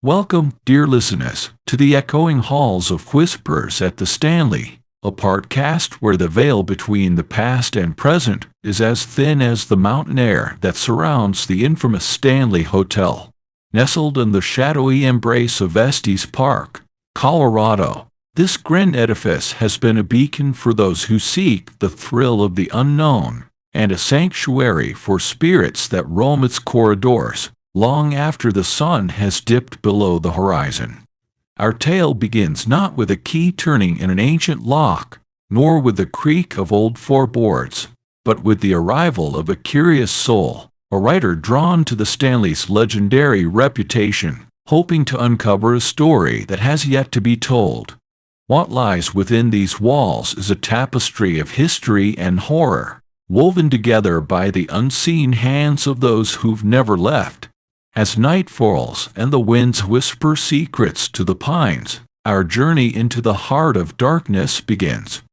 Welcome, dear listeners, to the echoing halls of whispers at the Stanley, a podcast where the veil between the past and present is as thin as the mountain air that surrounds the infamous Stanley Hotel. Nestled in the shadowy embrace of Estes Park, Colorado, this grand edifice has been a beacon for those who seek the thrill of the unknown, and a sanctuary for spirits that roam its corridors long after the sun has dipped below the horizon. Our tale begins not with a key turning in an ancient lock, nor with the creak of old floorboards, but with the arrival of a curious soul, a writer drawn to the Stanley's legendary reputation, hoping to uncover a story that has yet to be told. What lies within these walls is a tapestry of history and horror, woven together by the unseen hands of those who've never left. As night falls and the winds whisper secrets to the pines, our journey into the heart of darkness begins.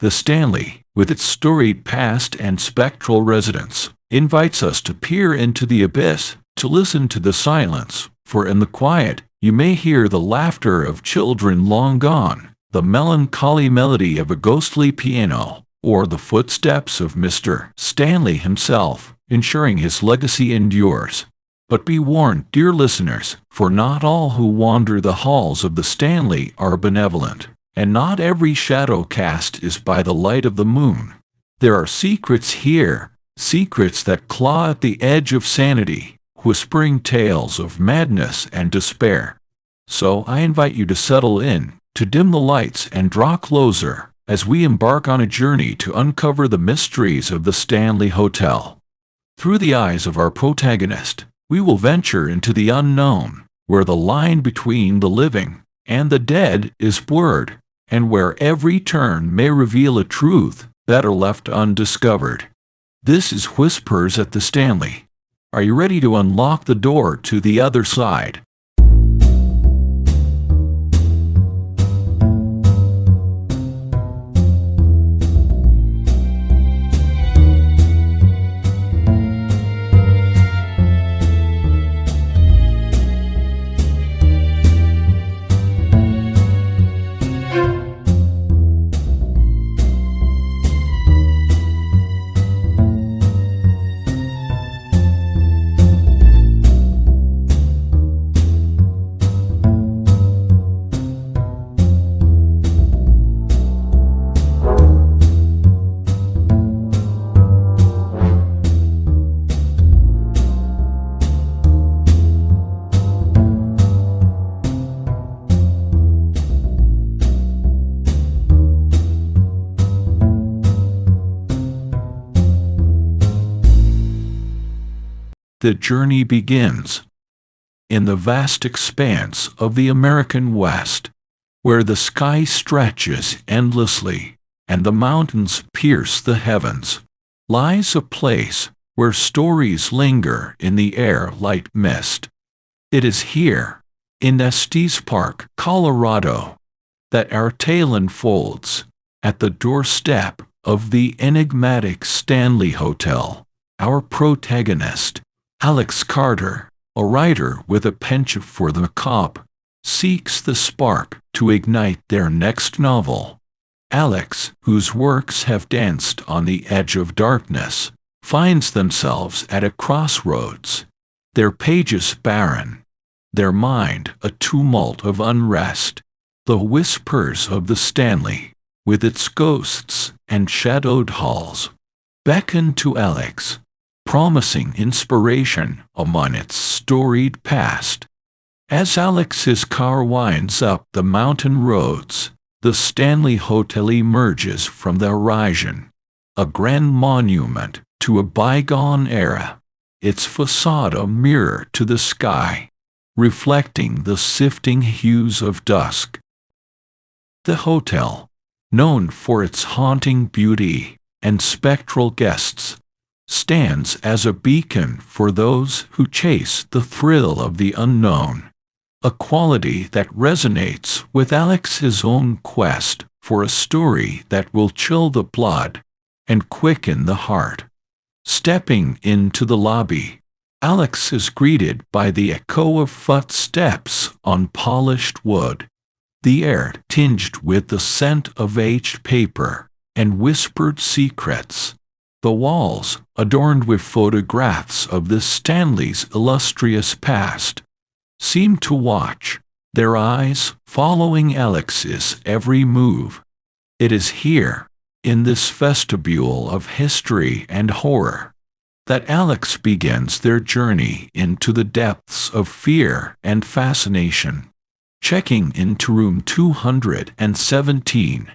The Stanley, with its storied past and spectral residents, invites us to peer into the abyss, to listen to the silence, for in the quiet, you may hear the laughter of children long gone, the melancholy melody of a ghostly piano, or the footsteps of Mr. Stanley himself, ensuring his legacy endures. But be warned, dear listeners, for not all who wander the halls of the Stanley are benevolent, and not every shadow cast is by the light of the moon. There are secrets here, secrets that claw at the edge of sanity, whispering tales of madness and despair. So I invite you to settle in, to dim the lights and draw closer, as we embark on a journey to uncover the mysteries of the Stanley Hotel. Through the eyes of our protagonist, we will venture into the unknown, where the line between the living and the dead is blurred, and where every turn may reveal a truth better left undiscovered. This is Whispers at the Stanley. Are you ready to unlock the door to the other side? The journey begins in the vast expanse of the American West, where the sky stretches endlessly and the mountains pierce the heavens, lies a place where stories linger in the air like mist. It is here, in Estes Park, Colorado, that our tale unfolds, at the doorstep of the enigmatic Stanley Hotel. Our protagonist, Alex Carter, a writer with a penchant for the macabre, seeks the spark to ignite their next novel. Alex, whose works have danced on the edge of darkness, finds themselves at a crossroads, their pages barren, their mind a tumult of unrest. The whispers of the Stanley, with its ghosts and shadowed halls, beckon to Alex, promising inspiration among its storied past. As Alex's car winds up the mountain roads, the Stanley Hotel emerges from the horizon, a grand monument to a bygone era, its facade a mirror to the sky, reflecting the sifting hues of dusk. The hotel, known for its haunting beauty and spectral guests, stands as a beacon for those who chase the thrill of the unknown, a quality that resonates with Alex's own quest for a story that will chill the blood and quicken the heart. Stepping into the lobby, Alex is greeted by the echo of footsteps on polished wood, the air tinged with the scent of aged paper and whispered secrets. The walls, adorned with photographs of the Stanley's illustrious past, seem to watch, their eyes following Alex's every move. It is here, in this vestibule of history and horror, that Alex begins their journey into the depths of fear and fascination. Checking into room 217,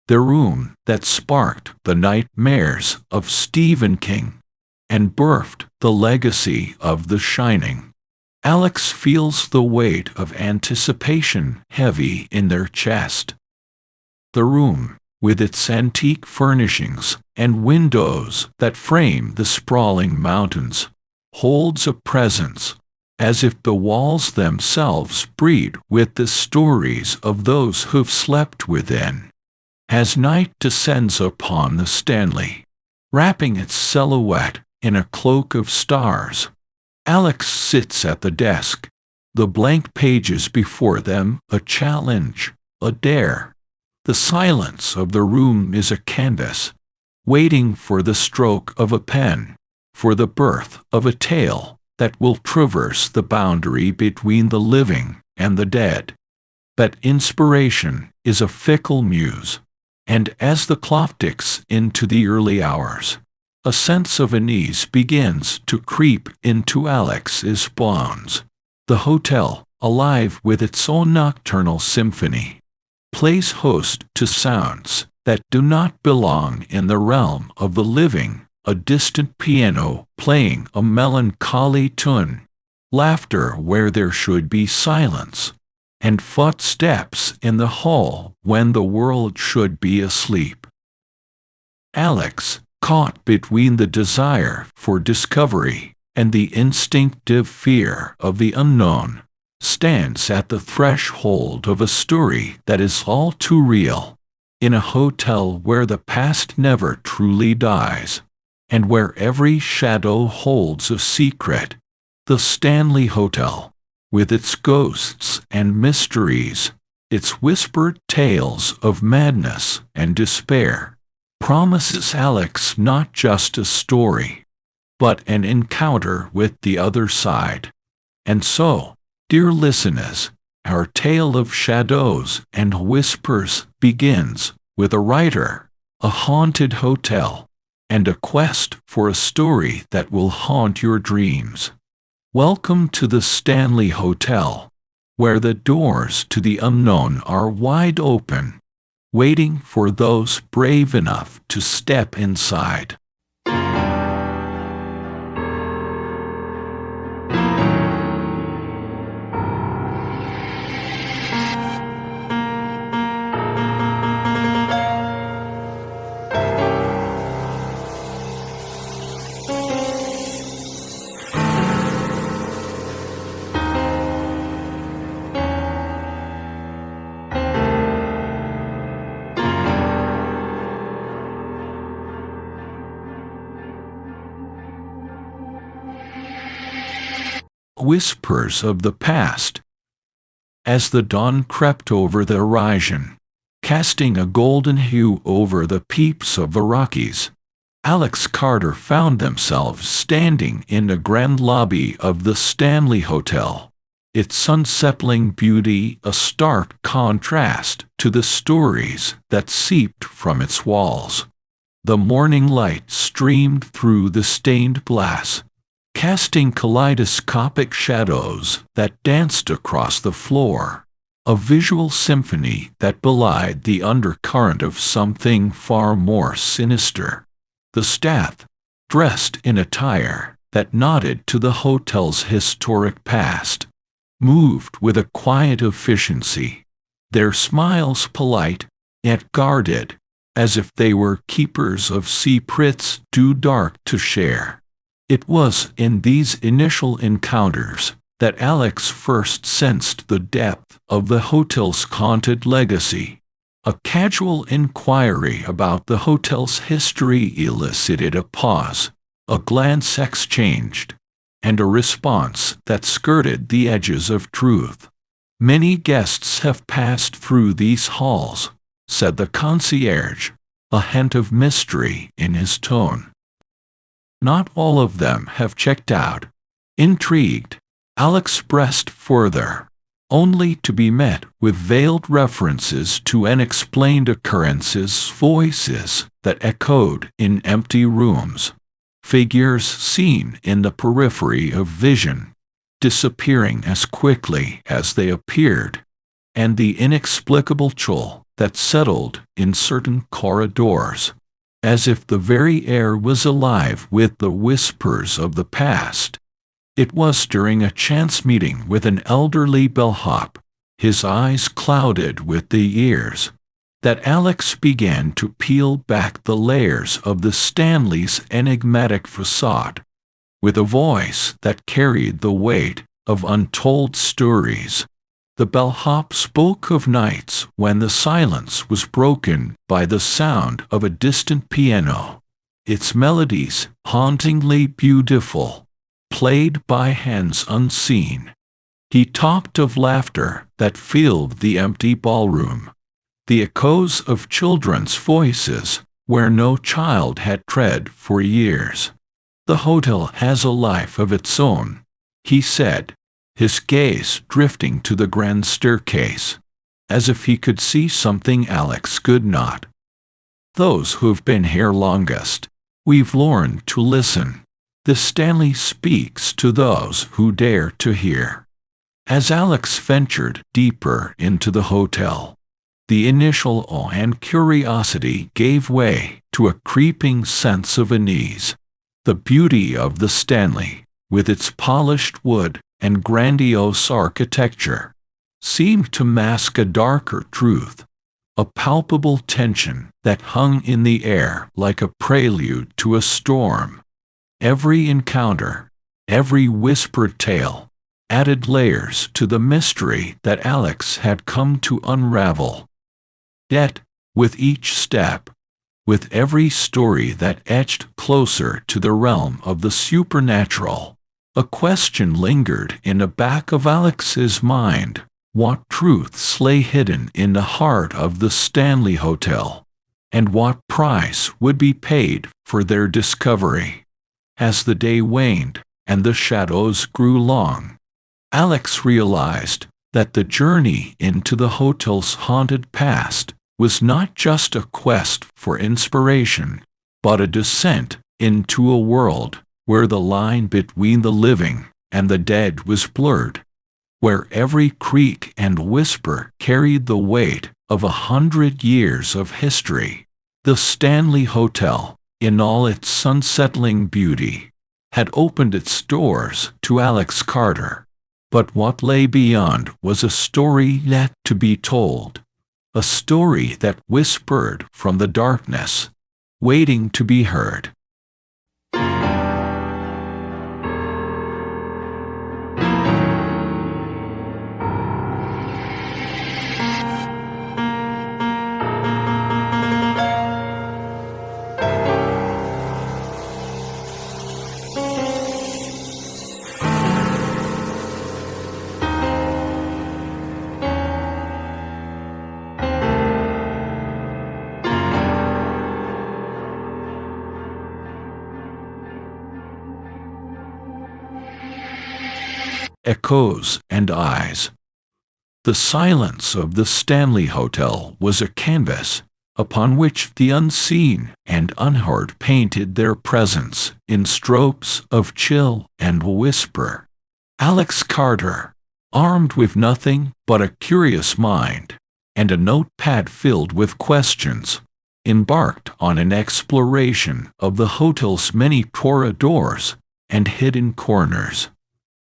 the room that sparked the nightmares of Stephen King and birthed the legacy of The Shining. Alex feels the weight of anticipation heavy in their chest. The room, with its antique furnishings and windows that frame the sprawling mountains, holds a presence, as if the walls themselves breathe with the stories of those who've slept within. As night descends upon the Stanley, wrapping its silhouette in a cloak of stars, Alex sits at the desk, the blank pages before them a challenge, a dare. The silence of the room is a canvas, waiting for the stroke of a pen, for the birth of a tale that will traverse the boundary between the living and the dead. But inspiration is a fickle muse, and as the clock ticks into the early hours, a sense of unease begins to creep into Alex's bones. The hotel, alive with its own nocturnal symphony, plays host to sounds that do not belong in the realm of the living, a distant piano playing a melancholy tune, laughter where there should be silence, and footsteps in the hall when the world should be asleep. Alex, caught between the desire for discovery and the instinctive fear of the unknown, stands at the threshold of a story that is all too real, in a hotel where the past never truly dies, and where every shadow holds a secret. The Stanley Hotel, with its ghosts and mysteries, its whispered tales of madness and despair, promises Alex not just a story, but an encounter with the other side. And so, dear listeners, our tale of shadows and whispers begins with a writer, a haunted hotel, and a quest for a story that will haunt your dreams. Welcome to the Stanley Hotel, where the doors to the unknown are wide open, waiting for those brave enough to step inside. Whispers of the past. As the dawn crept over the horizon, casting a golden hue over the peaks of the Rockies, Alex Carter found themselves standing in the grand lobby of the Stanley Hotel, its unsettling beauty a stark contrast to the stories that seeped from its walls. The morning light streamed through the stained glass, casting kaleidoscopic shadows that danced across the floor, a visual symphony that belied the undercurrent of something far more sinister. The staff, dressed in attire that nodded to the hotel's historic past, moved with a quiet efficiency, their smiles polite yet guarded, as if they were keepers of secrets too dark to share. It was in these initial encounters that Alex first sensed the depth of the hotel's haunted legacy. A casual inquiry about the hotel's history elicited a pause, a glance exchanged, and a response that skirted the edges of truth. "Many guests have passed through these halls," said the concierge, a hint of mystery in his tone. "Not all of them have checked out." Intrigued, Alex pressed further, only to be met with veiled references to unexplained occurrences, voices that echoed in empty rooms, figures seen in the periphery of vision, disappearing as quickly as they appeared, and the inexplicable chill that settled in certain corridors, as if the very air was alive with the whispers of the past. It was during a chance meeting with an elderly bellhop, his eyes clouded with the years, that Alex began to peel back the layers of the Stanley's enigmatic facade. With a voice that carried the weight of untold stories, the bellhop spoke of nights when the silence was broken by the sound of a distant piano, its melodies hauntingly beautiful, played by hands unseen. He talked of laughter that filled the empty ballroom, the echoes of children's voices where no child had tread for years. "The hotel has a life of its own," he said, his gaze drifting to the grand staircase, as if he could see something Alex could not. "Those who've been here longest, we've learned to listen. The Stanley speaks to those who dare to hear." As Alex ventured deeper into the hotel, the initial awe and curiosity gave way to a creeping sense of unease. The beauty of the Stanley, with its polished wood and grandiose architecture, seemed to mask a darker truth, a palpable tension that hung in the air like a prelude to a storm. Every encounter, every whispered tale, added layers to the mystery that Alex had come to unravel. Yet, with each step, with every story that edged closer to the realm of the supernatural, a question lingered in the back of Alex's mind: what truths lay hidden in the heart of the Stanley Hotel, and what price would be paid for their discovery? As the day waned and the shadows grew long, Alex realized that the journey into the hotel's haunted past was not just a quest for inspiration, but a descent into a world where the line between the living and the dead was blurred, where every creak and whisper carried the weight of 100 years of history. The Stanley Hotel, in all its unsettling beauty, had opened its doors to Alex Carter. But what lay beyond was a story yet to be told, a story that whispered from the darkness, waiting to be heard. Echoes and eyes. The silence of the Stanley Hotel was a canvas upon which the unseen and unheard painted their presence in strokes of chill and whisper. Alex Carter, armed with nothing but a curious mind and a notepad filled with questions, embarked on an exploration of the hotel's many corridors and hidden corners.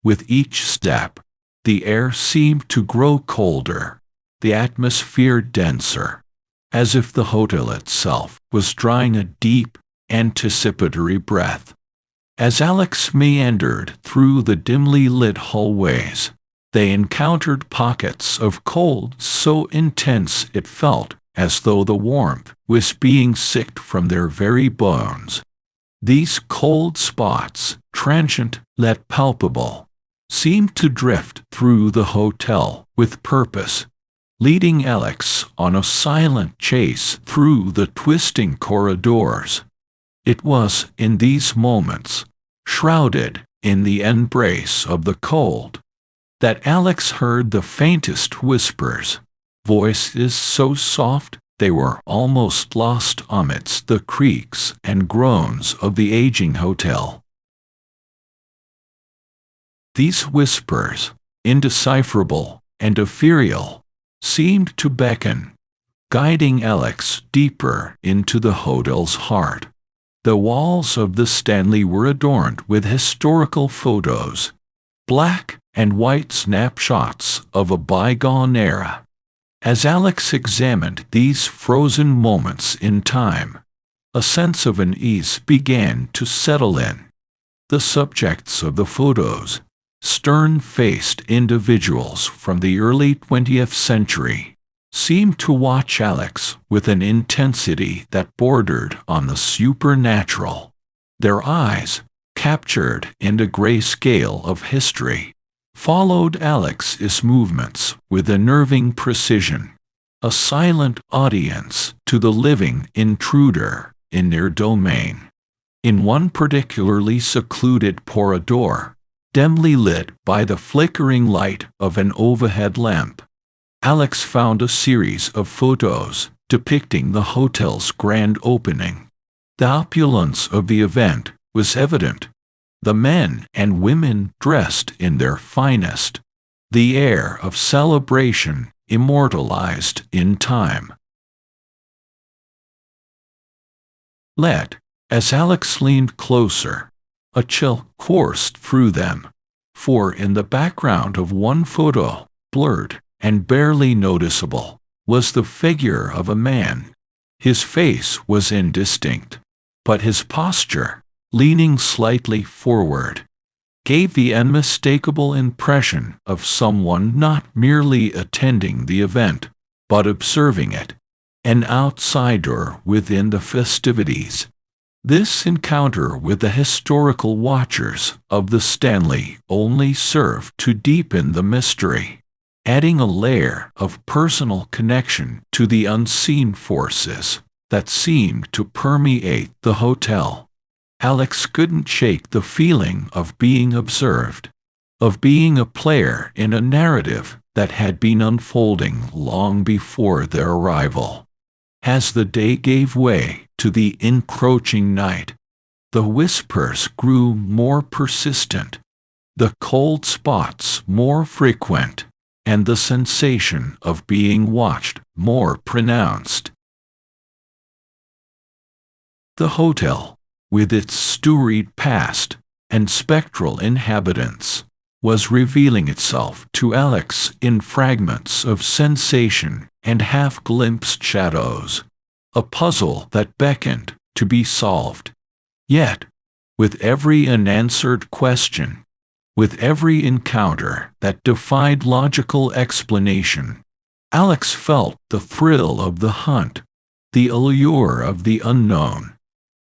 With each step, the air seemed to grow colder, the atmosphere denser, as if the hotel itself was drawing a deep, anticipatory breath. As Alex meandered through the dimly lit hallways, they encountered pockets of cold so intense it felt as though the warmth was being sicked from their very bones. These cold spots transient yet palpable, seemed to drift through the hotel with purpose, leading Alex on a silent chase through the twisting corridors. It was in these moments, shrouded in the embrace of the cold, that Alex heard the faintest whispers, voices so soft they were almost lost amidst the creaks and groans of the aging hotel. These whispers, indecipherable and ethereal, seemed to beckon, guiding Alex deeper into the hotel's heart. The walls of the Stanley were adorned with historical photos, black and white snapshots of a bygone era. As Alex examined these frozen moments in time, a sense of unease began to settle in. The subjects of the photos, stern-faced individuals from the early 20th century, seemed to watch Alex with an intensity that bordered on the supernatural. Their eyes, captured in the grayscale of history, followed Alex's movements with unnerving precision, a silent audience to the living intruder in their domain. In one particularly secluded corridor, dimly lit by the flickering light of an overhead lamp, Alex found a series of photos depicting the hotel's grand opening. The opulence of the event was evident. The men and women dressed in their finest, the air of celebration immortalized in time. As Alex leaned closer, a chill coursed through them, for in the background of one photo, blurred and barely noticeable, was the figure of a man. His face was indistinct, but his posture, leaning slightly forward, gave the unmistakable impression of someone not merely attending the event, but observing it, an outsider within the festivities. This encounter with the historical watchers of the Stanley only served to deepen the mystery, adding a layer of personal connection to the unseen forces that seemed to permeate the hotel. Alex couldn't shake the feeling of being observed, of being a player in a narrative that had been unfolding long before their arrival. As the day gave way to the encroaching night, the whispers grew more persistent, the cold spots more frequent, and the sensation of being watched more pronounced. The hotel, with its storied past and spectral inhabitants, was revealing itself to Alex in fragments of sensation and half-glimpsed shadows, a puzzle that beckoned to be solved. Yet, with every unanswered question, with every encounter that defied logical explanation, Alex felt the thrill of the hunt, the allure of the unknown.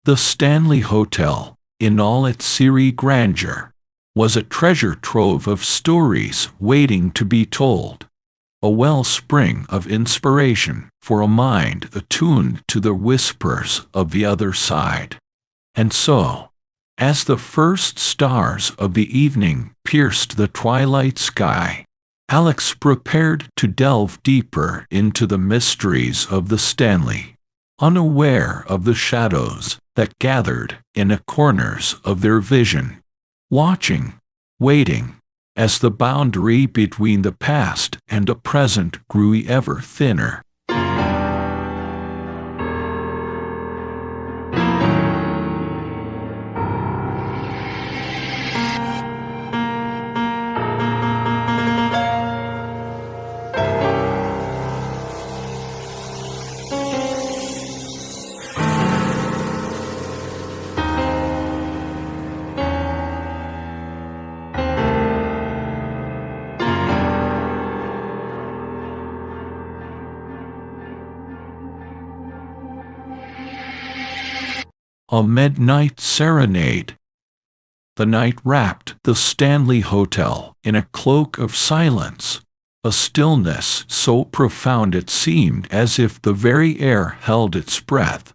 The Stanley Hotel, in all its eerie grandeur, was a treasure trove of stories waiting to be told, a wellspring of inspiration for a mind attuned to the whispers of the other side. And so, as the first stars of the evening pierced the twilight sky, Alex prepared to delve deeper into the mysteries of the Stanley, unaware of the shadows that gathered in the corners of their vision, watching, waiting, as the boundary between the past and the present grew ever thinner. A Midnight Serenade. The night wrapped the Stanley Hotel in a cloak of silence, a stillness so profound it seemed as if the very air held its breath.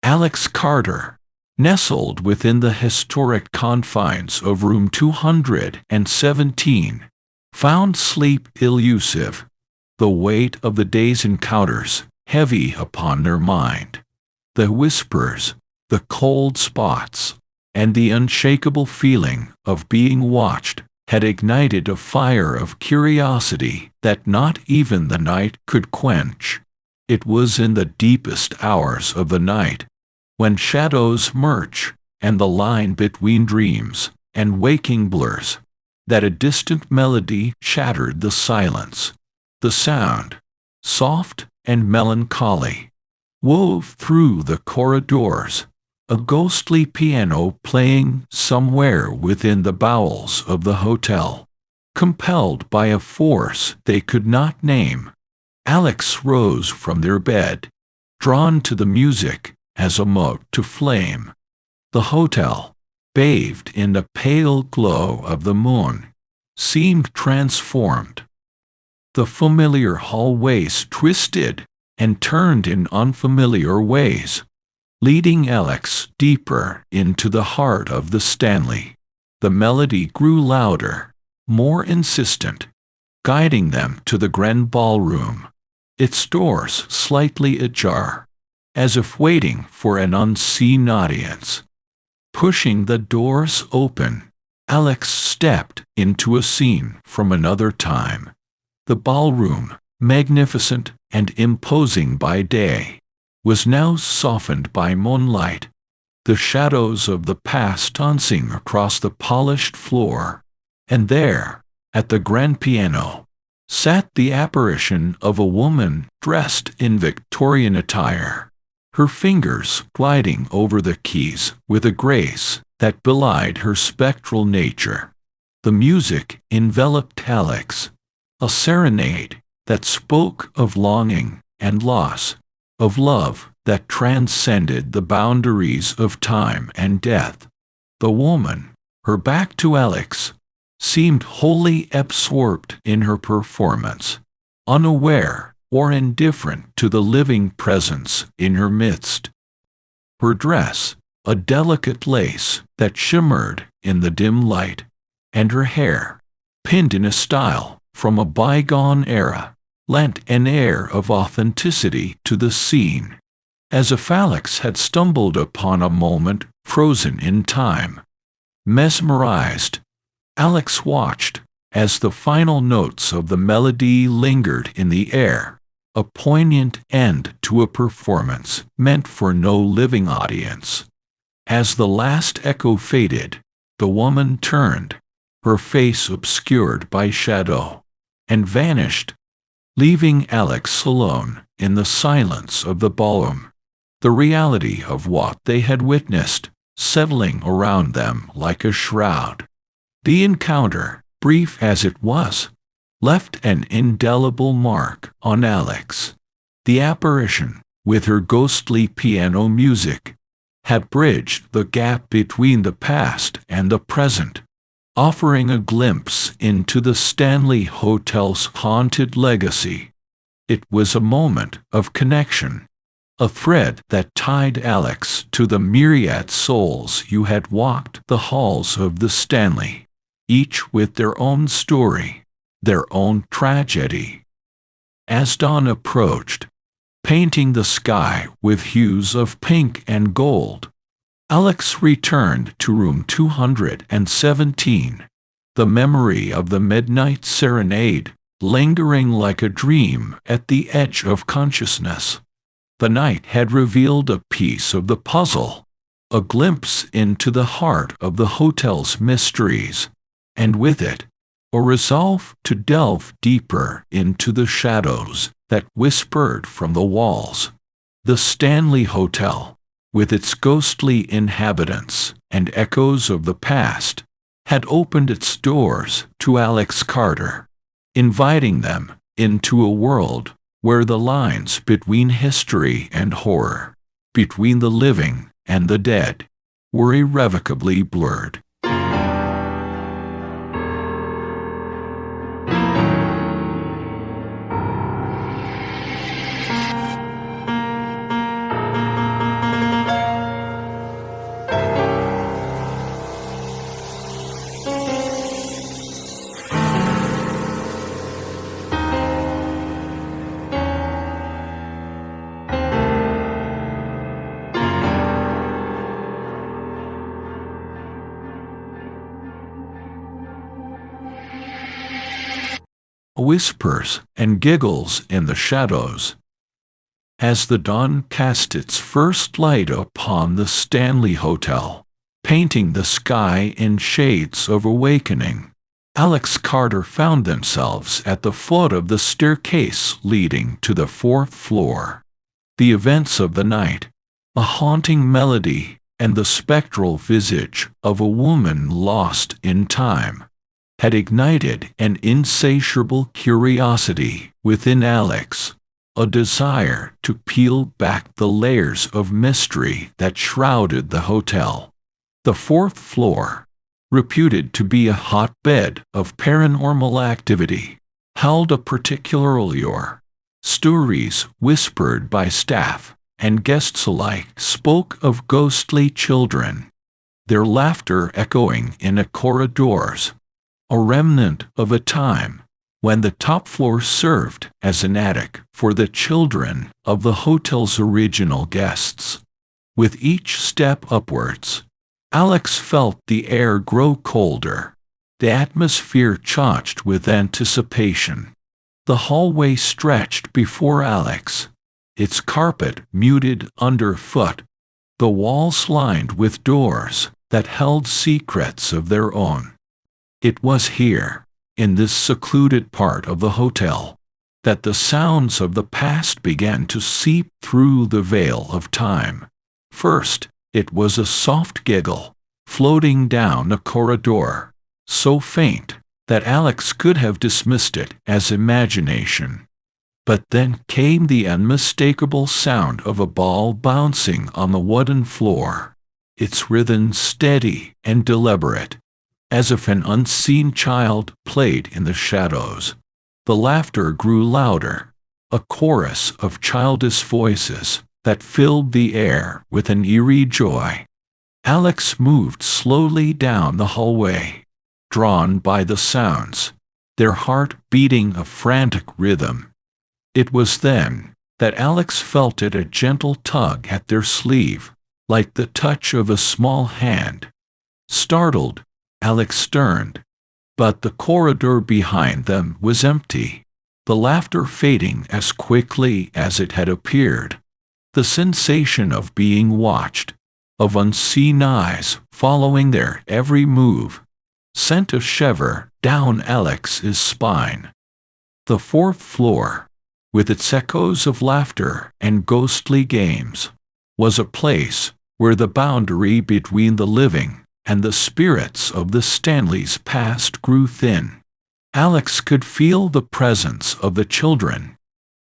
Alex Carter, nestled within the historic confines of room 217, found sleep elusive, the weight of the day's encounters heavy upon their mind. The whispers, the cold spots, and the unshakable feeling of being watched had ignited a fire of curiosity that not even the night could quench. It was in the deepest hours of the night, when shadows merge and the line between dreams and waking blurs, that a distant melody shattered the silence. The sound, soft and melancholy, wove through the corridors, a ghostly piano playing somewhere within the bowels of the hotel. Compelled by a force they could not name, Alex rose from their bed, drawn to the music as a mote to flame. The hotel, bathed in the pale glow of the moon, seemed transformed. The familiar hallways twisted and turned in unfamiliar ways, leading Alex deeper into the heart of the Stanley. The melody grew louder, more insistent, guiding them to the grand ballroom, its doors slightly ajar, as if waiting for an unseen audience. Pushing the doors open, Alex stepped into a scene from another time. The ballroom, magnificent and imposing by day, was now softened by moonlight, the shadows of the past dancing across the polished floor. And there, at the grand piano, sat the apparition of a woman dressed in Victorian attire, her fingers gliding over the keys with a grace that belied her spectral nature. The music enveloped Alex, a serenade that spoke of longing and loss, of love that transcended the boundaries of time and death. The woman, her back to Alex, seemed wholly absorbed in her performance, unaware or indifferent to the living presence in her midst. Her dress, a delicate lace that shimmered in the dim light, and her hair, pinned in a style from a bygone era, lent an air of authenticity to the scene, as if Alex had stumbled upon a moment frozen in time. Mesmerized, Alex watched as the final notes of the melody lingered in the air, a poignant end to a performance meant for no living audience. As the last echo faded, the woman turned, her face obscured by shadow, and vanished, leaving Alex alone in the silence of the ballroom, the reality of what they had witnessed settling around them like a shroud. The encounter, brief as it was, left an indelible mark on Alex. The apparition, with her ghostly piano music, had bridged the gap between the past and the present, offering a glimpse into the Stanley Hotel's haunted legacy. It was a moment of connection, a thread that tied Alex to the myriad souls who had walked the halls of the Stanley, each with their own story, their own tragedy. As dawn approached, painting the sky with hues of pink and gold, Alex returned to room 217, the memory of the midnight serenade lingering like a dream at the edge of consciousness. The night had revealed a piece of the puzzle, a glimpse into the heart of the hotel's mysteries, and with it, a resolve to delve deeper into the shadows that whispered from the walls. The Stanley Hotel, with its ghostly inhabitants and echoes of the past, had opened its doors to Alex Carter, inviting them into a world where the lines between history and horror, between the living and the dead, were irrevocably blurred. whispers and giggles in the shadows. As the dawn cast its first light upon the Stanley Hotel, painting the sky in shades of awakening, Alex Carter found themselves at the foot of the staircase leading to the fourth floor. The events of the night, a haunting melody, and the spectral visage of a woman lost in time, had ignited an insatiable curiosity within Alex, a desire to peel back the layers of mystery that shrouded the hotel. The fourth floor, reputed to be a hotbed of paranormal activity, held a particular allure. Stories whispered by staff and guests alike spoke of ghostly children, their laughter echoing in the corridors, a remnant of a time when the top floor served as an attic for the children of the hotel's original guests. With each step upwards, Alex felt the air grow colder, the atmosphere charged with anticipation. The hallway stretched before Alex, its carpet muted underfoot, the walls lined with doors that held secrets of their own. It was here, in this secluded part of the hotel, that the sounds of the past began to seep through the veil of time. First, it was a soft giggle, floating down a corridor, so faint that Alex could have dismissed it as imagination. But then came the unmistakable sound of a ball bouncing on the wooden floor, its rhythm steady and deliberate, as if an unseen child played in the shadows. The laughter grew louder, a chorus of childish voices that filled the air with an eerie joy. Alex moved slowly down the hallway, drawn by the sounds, their heart beating a frantic rhythm. It was then that Alex felt a gentle tug at their sleeve, like the touch of a small hand. Startled, Alex turned, but the corridor behind them was empty, the laughter fading as quickly as it had appeared. The sensation of being watched, of unseen eyes following their every move, sent a shiver down Alex's spine. The fourth floor, with its echoes of laughter and ghostly games, was a place where the boundary between the living and the spirits of the Stanleys past grew thin. Alex could feel the presence of the children,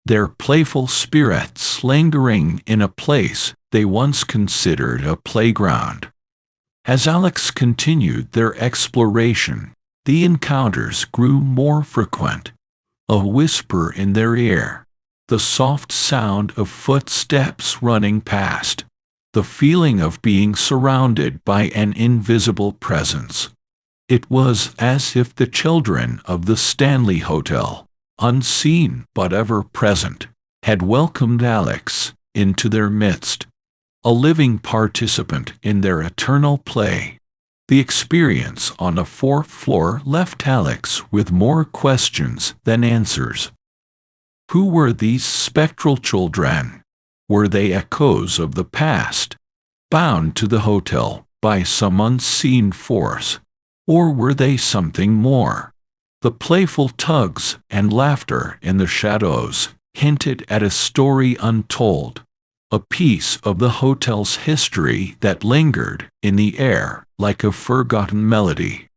their playful spirits lingering in a place they once considered a playground. As Alex continued their exploration, the encounters grew more frequent. A whisper in their ear, the soft sound of footsteps running past, the feeling of being surrounded by an invisible presence. It was as if the children of the Stanley Hotel, unseen but ever present, had welcomed Alex into their midst, a living participant in their eternal play. The experience on the fourth floor left Alex with more questions than answers. Who were these spectral children? Were they echoes of the past, bound to the hotel by some unseen force, or were they something more? The playful tugs and laughter in the shadows hinted at a story untold, a piece of the hotel's history that lingered in the air like a forgotten melody.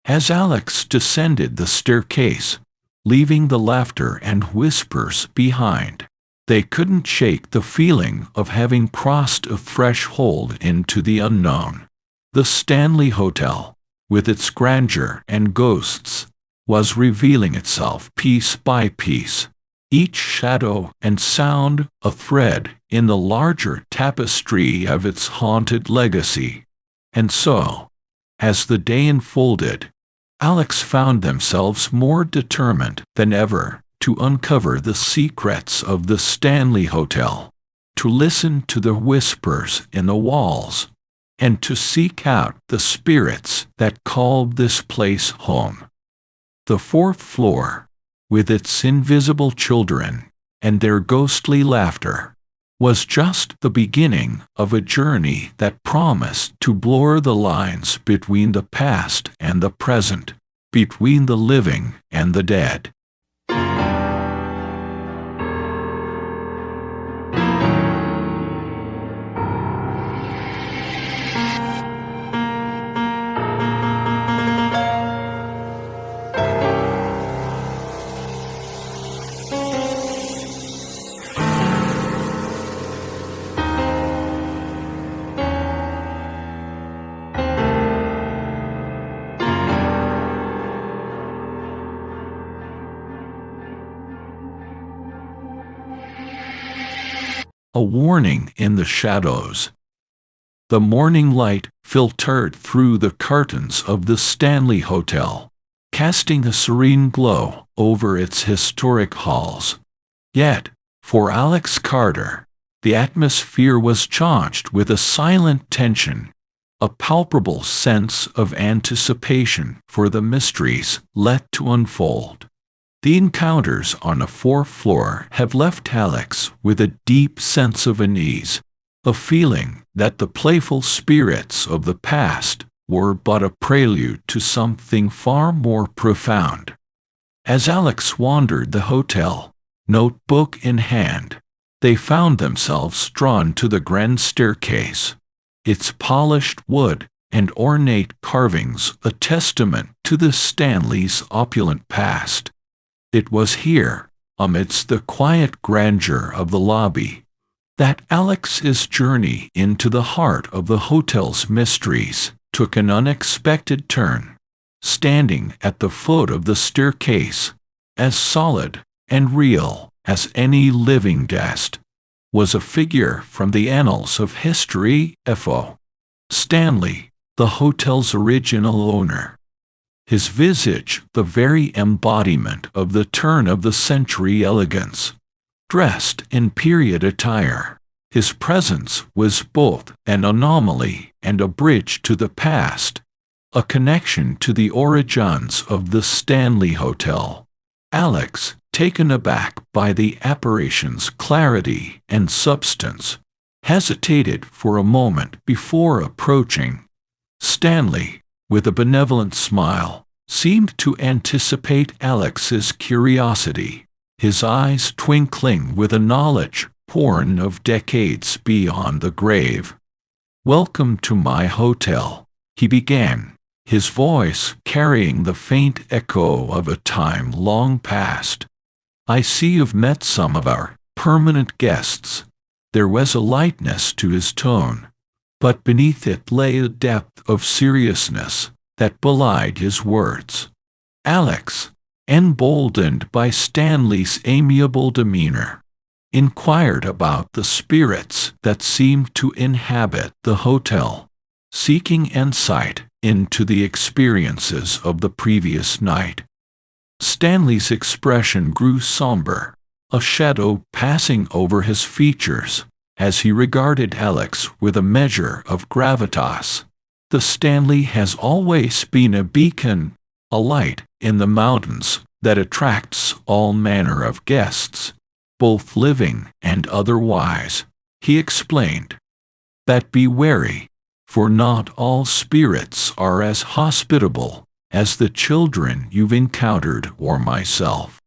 As Alex descended the staircase, leaving the laughter and whispers behind, they couldn't shake the feeling of having crossed a threshold into the unknown. The Stanley Hotel, with its grandeur and ghosts, was revealing itself piece by piece, each shadow and sound a thread in the larger tapestry of its haunted legacy. And so, as the day unfolded, Alex found themselves more determined than ever to uncover the secrets of the Stanley Hotel, to listen to the whispers in the walls, and to seek out the spirits that called this place home. The fourth floor, with its invisible children and their ghostly laughter, was just the beginning of a journey that promised to blur the lines between the past and the present, between the living and the dead. A warning in the shadows. The morning light filtered through the curtains of the Stanley Hotel, casting a serene glow over its historic halls. Yet, for Alex Carter, the atmosphere was charged with a silent tension, a palpable sense of anticipation for the mysteries left to unfold. The encounters on the fourth floor have left Alex with a deep sense of unease, a feeling that the playful spirits of the past were but a prelude to something far more profound. As Alex wandered the hotel, notebook in hand, they found themselves drawn to the grand staircase, its polished wood and ornate carvings a testament to the Stanley's opulent past. It was here, amidst the quiet grandeur of the lobby, that Alex's journey into the heart of the hotel's mysteries took an unexpected turn. Standing at the foot of the staircase, as solid and real as any living guest, was a figure from the annals of history, F.O. Stanley, the hotel's original owner. His visage the very embodiment of the turn-of-the-century elegance. Dressed in period attire, his presence was both an anomaly and a bridge to the past, a connection to the origins of the Stanley Hotel. Alex, taken aback by the apparition's clarity and substance, hesitated for a moment before approaching. Stanley, with a benevolent smile, seemed to anticipate Alex's curiosity, his eyes twinkling with a knowledge born of decades beyond the grave. "Welcome to my hotel," he began, his voice carrying the faint echo of a time long past. "I see you've met some of our permanent guests." There was a lightness to his tone, but beneath it lay a depth of seriousness that belied his words. Alex, emboldened by Stanley's amiable demeanor, inquired about the spirits that seemed to inhabit the hotel, seeking insight into the experiences of the previous night. Stanley's expression grew somber, a shadow passing over his features as he regarded Alex with a measure of gravitas. The Stanley has always been a beacon, a light in the mountains that attracts all manner of guests, both living and otherwise, he explained. But be wary, for not all spirits are as hospitable as the children you've encountered or myself.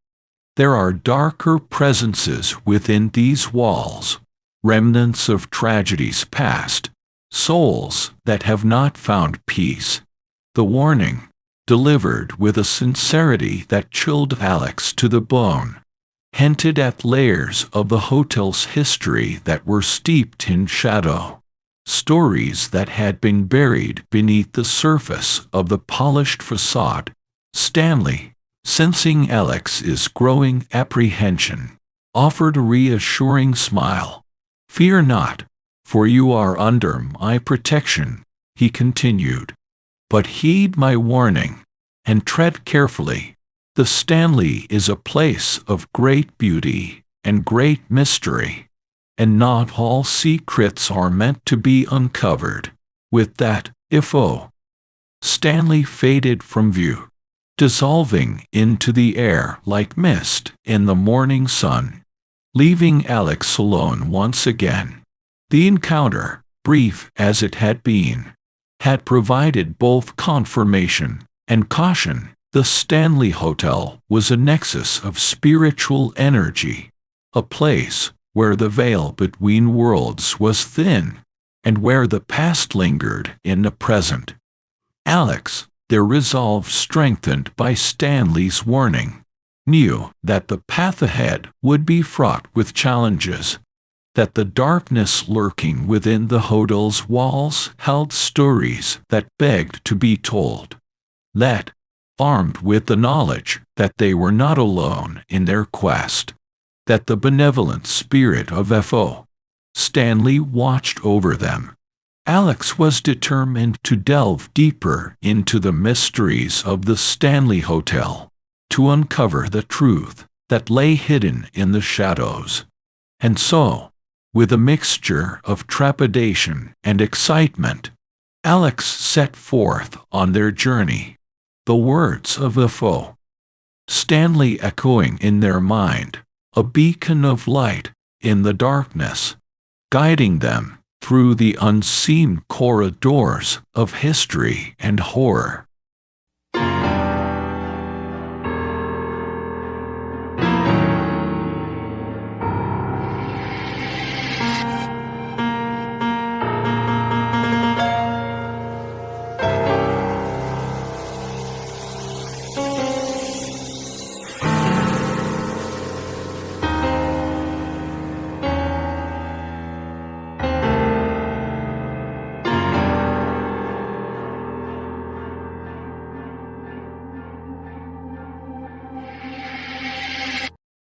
There are darker presences within these walls, remnants of tragedies past, souls that have not found peace. The warning, delivered with a sincerity that chilled Alex to the bone, hinted at layers of the hotel's history that were steeped in shadow, stories that had been buried beneath the surface of the polished facade. Stanley, sensing Alex's growing apprehension, offered a reassuring smile. "Fear not, for you are under my protection," he continued. "But heed my warning, and tread carefully. The Stanley is a place of great beauty and great mystery, and not all secrets are meant to be uncovered." With that, Stanley faded from view. dissolving into the air like mist in the morning sun, leaving Alex alone once again. The encounter, brief as it had been, had provided both confirmation and caution. The Stanley Hotel was a nexus of spiritual energy, a place where the veil between worlds was thin, and where the past lingered in the present. Alex, their resolve strengthened by Stanley's warning, knew that the path ahead would be fraught with challenges, that the darkness lurking within the hotel's walls held stories that begged to be told. That, armed with the knowledge that they were not alone in their quest, that the benevolent spirit of F.O. Stanley watched over them, Alex was determined to delve deeper into the mysteries of the Stanley Hotel, to uncover the truth that lay hidden in the shadows. And so, with a mixture of trepidation and excitement, Alex set forth on their journey, the words of F.O. Stanley echoing in their mind, a beacon of light in the darkness, guiding them through the unseen corridors of history and horror.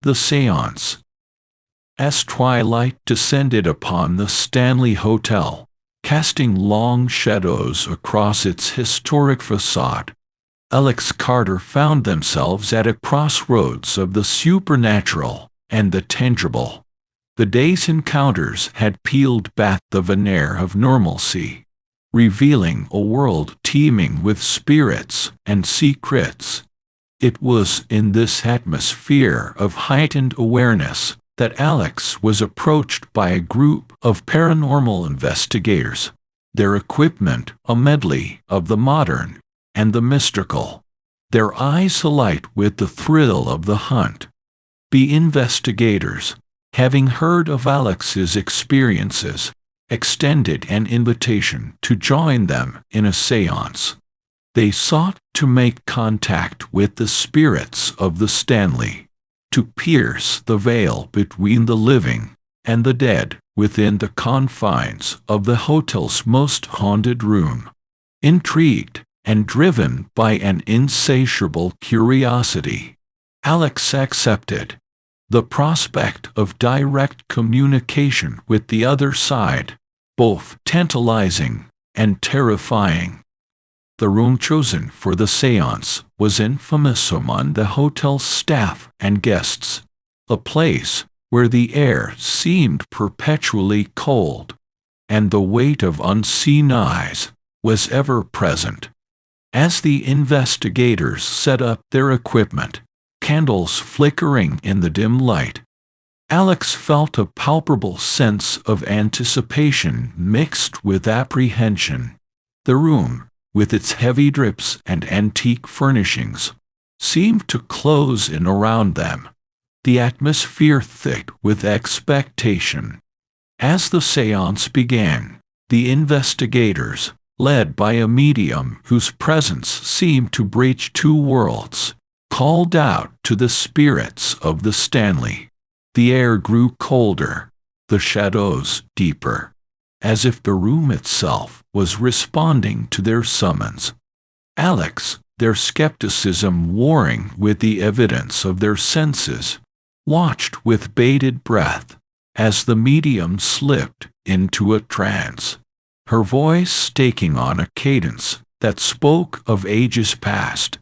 The Seance. As twilight descended upon the Stanley Hotel, casting long shadows across its historic facade, Alex Carter found themselves at a crossroads of the supernatural and the tangible. The day's encounters had peeled back the veneer of normalcy, revealing a world teeming with spirits and secrets. It was in this atmosphere of heightened awareness that Alex was approached by a group of paranormal investigators, their equipment a medley of the modern and the mystical, their eyes alight with the thrill of the hunt. The investigators, having heard of Alex's experiences, extended an invitation to join them in a seance. They sought to make contact with the spirits of the Stanley, to pierce the veil between the living and the dead within the confines of the hotel's most haunted room. Intrigued and driven by an insatiable curiosity, Alex accepted the prospect of direct communication with the other side, both tantalizing and terrifying. The room chosen for the seance was infamous among the hotel's staff and guests, a place where the air seemed perpetually cold, and the weight of unseen eyes was ever present. As the investigators set up their equipment, candles flickering in the dim light, Alex felt a palpable sense of anticipation mixed with apprehension. The room, with its heavy drips and antique furnishings, seemed to close in around them, the atmosphere thick with expectation. As the seance began, the investigators, led by a medium whose presence seemed to breach two worlds, called out to the spirits of the Stanley. The air grew colder, the shadows deeper, as if the room itself was responding to their summons. Alex, their skepticism warring with the evidence of their senses, watched with bated breath as the medium slipped into a trance, her voice taking on a cadence that spoke of ages past.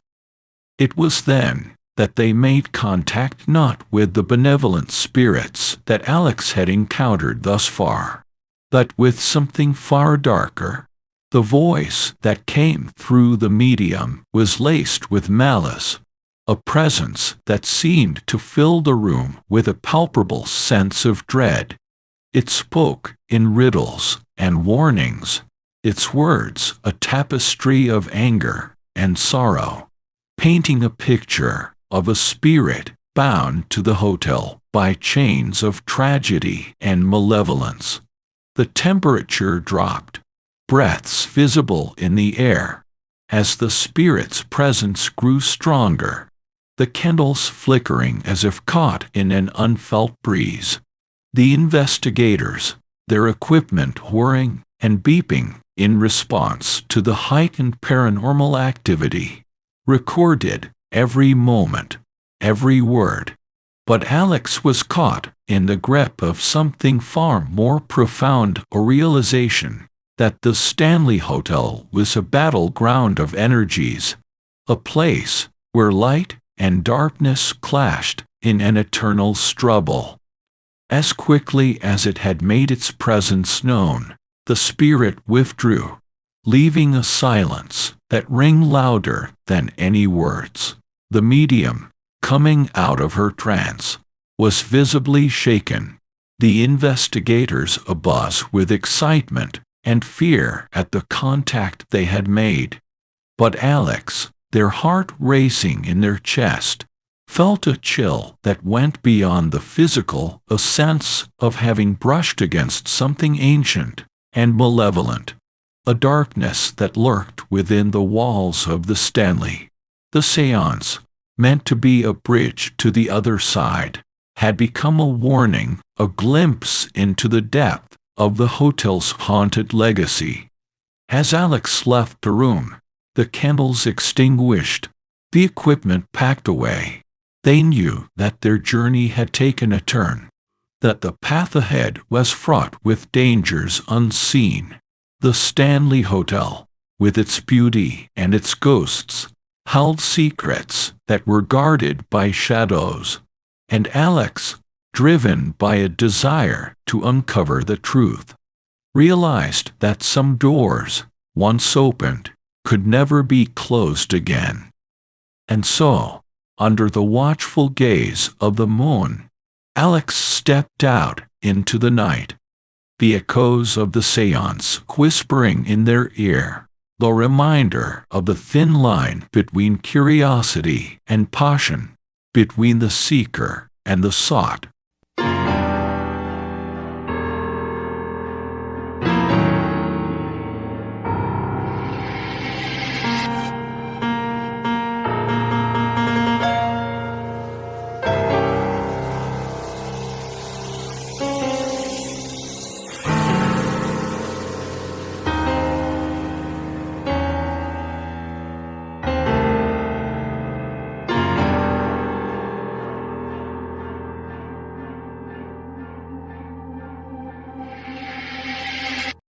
It was then that they made contact not with the benevolent spirits that Alex had encountered thus far, but with something far darker, The voice that came through the medium was laced with malice, a presence that seemed to fill the room with a palpable sense of dread. It spoke in riddles and warnings, its words a tapestry of anger and sorrow, painting a picture of a spirit bound to the hotel by chains of tragedy and malevolence. The temperature dropped, breaths visible in the air, as the spirit's presence grew stronger, the candles flickering as if caught in an unfelt breeze. The investigators, their equipment whirring and beeping in response to the heightened paranormal activity, recorded every moment, every word. But Alex was caught in the grip of something far more profound, a realization that the Stanley Hotel was a battleground of energies, a place where light and darkness clashed in an eternal struggle. As quickly as it had made its presence known, the spirit withdrew, leaving a silence that rang louder than any words. The medium, coming out of her trance, was visibly shaken, the investigators abuzz with excitement and fear at the contact they had made. But Alex, their heart racing in their chest, felt a chill that went beyond the physical, a sense of having brushed against something ancient and malevolent, a darkness that lurked within the walls of the Stanley. The seance, meant to be a bridge to the other side, had become a warning, a glimpse into the depth of the hotel's haunted legacy. As Alex left the room, the candles extinguished, the equipment packed away, they knew that their journey had taken a turn, that the path ahead was fraught with dangers unseen. The Stanley Hotel, with its beauty and its ghosts, held secrets that were guarded by shadows, and Alex, driven by a desire to uncover the truth, realized that some doors, once opened, could never be closed again. And so, under the watchful gaze of the moon, Alex stepped out into the night, the echoes of the seance whispering in their ear, the reminder of the thin line between curiosity and passion, between the seeker and the sought.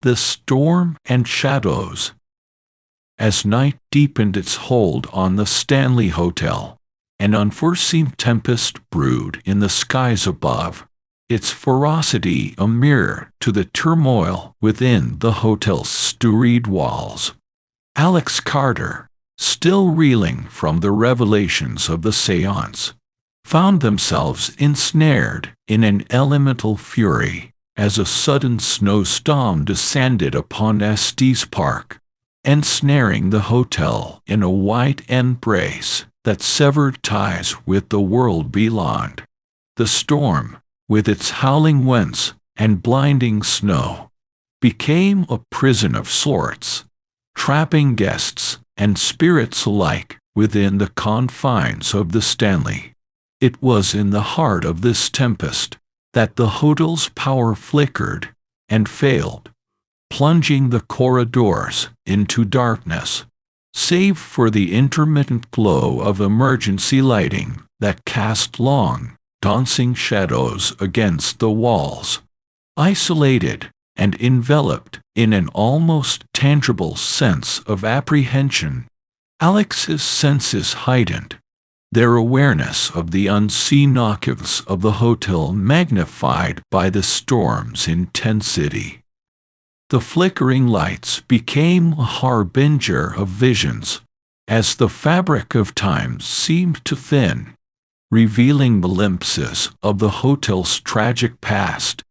The storm and shadows. As night deepened its hold on the Stanley Hotel, an unforeseen tempest brewed in the skies above, its ferocity a mirror to the turmoil within the hotel's storied walls. Alex Carter, still reeling from the revelations of the seance, found themselves ensnared in an elemental fury as a sudden snowstorm descended upon Estes Park, ensnaring the hotel in a white embrace that severed ties with the world beyond. The storm, with its howling winds and blinding snow, became a prison of sorts, trapping guests and spirits alike within the confines of the Stanley. It was in the heart of this tempest that the hotel's power flickered and failed, plunging the corridors into darkness, save for the intermittent glow of emergency lighting that cast long, dancing shadows against the walls. Isolated and enveloped in an almost tangible sense of apprehension, Alex's senses heightened, their awareness of the unseen occupants of the hotel magnified by the storm's intensity. The flickering lights became a harbinger of visions, as the fabric of time seemed to thin, revealing glimpses of the hotel's tragic past.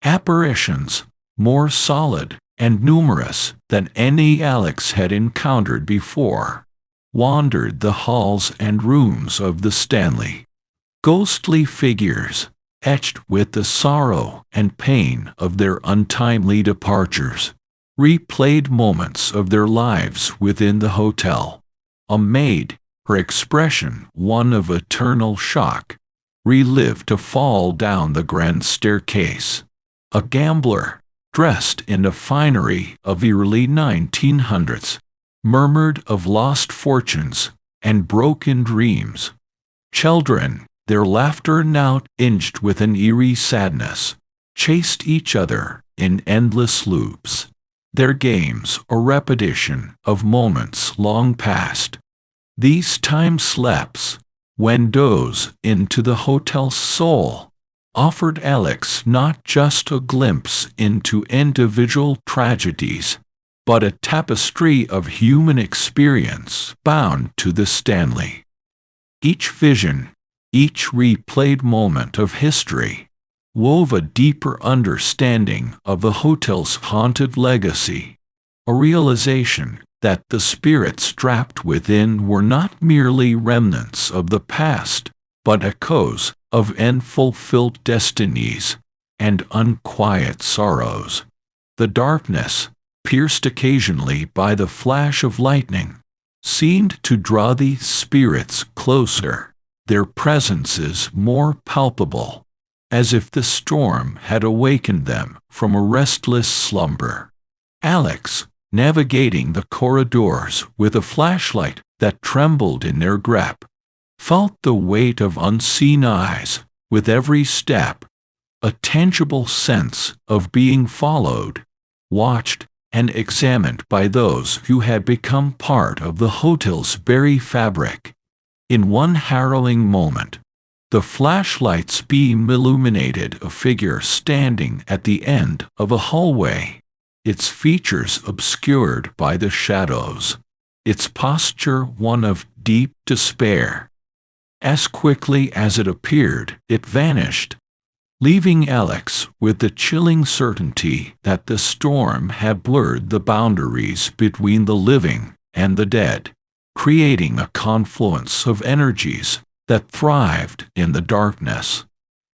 Apparitions, more solid and numerous than any Alex had encountered before, wandered the halls and rooms of the Stanley. Ghostly figures, etched with the sorrow and pain of their untimely departures, replayed moments of their lives within the hotel. A maid, her expression one of eternal shock, relived a fall down the grand staircase. A gambler, dressed in the finery of the early 1900s, murmured of lost fortunes and broken dreams. Children, their laughter now tinged with an eerie sadness, chased each other in endless loops, their games a repetition of moments long past. These time-slips, windows into the hotel's soul, offered Alex not just a glimpse into individual tragedies, but a tapestry of human experience bound to the Stanley. Each vision, each replayed moment of history, wove a deeper understanding of the hotel's haunted legacy, a realization that the spirits trapped within were not merely remnants of the past, but echoes of unfulfilled destinies and unquiet sorrows. The darkness, pierced occasionally by the flash of lightning, seemed to draw these spirits closer, their presences more palpable, as if the storm had awakened them from a restless slumber. Alex, navigating the corridors with a flashlight that trembled in their grip, felt the weight of unseen eyes with every step, a tangible sense of being followed, watched, and examined by those who had become part of the hotel's very fabric. In one harrowing moment, the flashlight's beam illuminated a figure standing at the end of a hallway, its features obscured by the shadows, its posture one of deep despair. As quickly as it appeared, it vanished, leaving Alex with the chilling certainty that the storm had blurred the boundaries between the living and the dead, creating a confluence of energies that thrived in the darkness.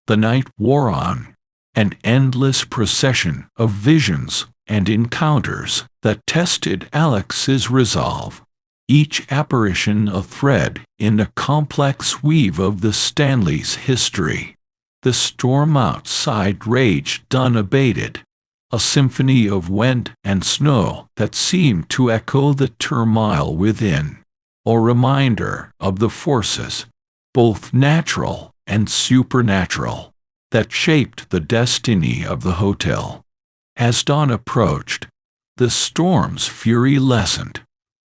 The night wore on, an endless procession of visions and encounters that tested Alex's resolve, each apparition a thread in the complex weave of the Stanley's history. The storm outside raged unabated, a symphony of wind and snow that seemed to echo the turmoil within, a reminder of the forces, both natural and supernatural, that shaped the destiny of the hotel. As dawn approached, the storm's fury lessened,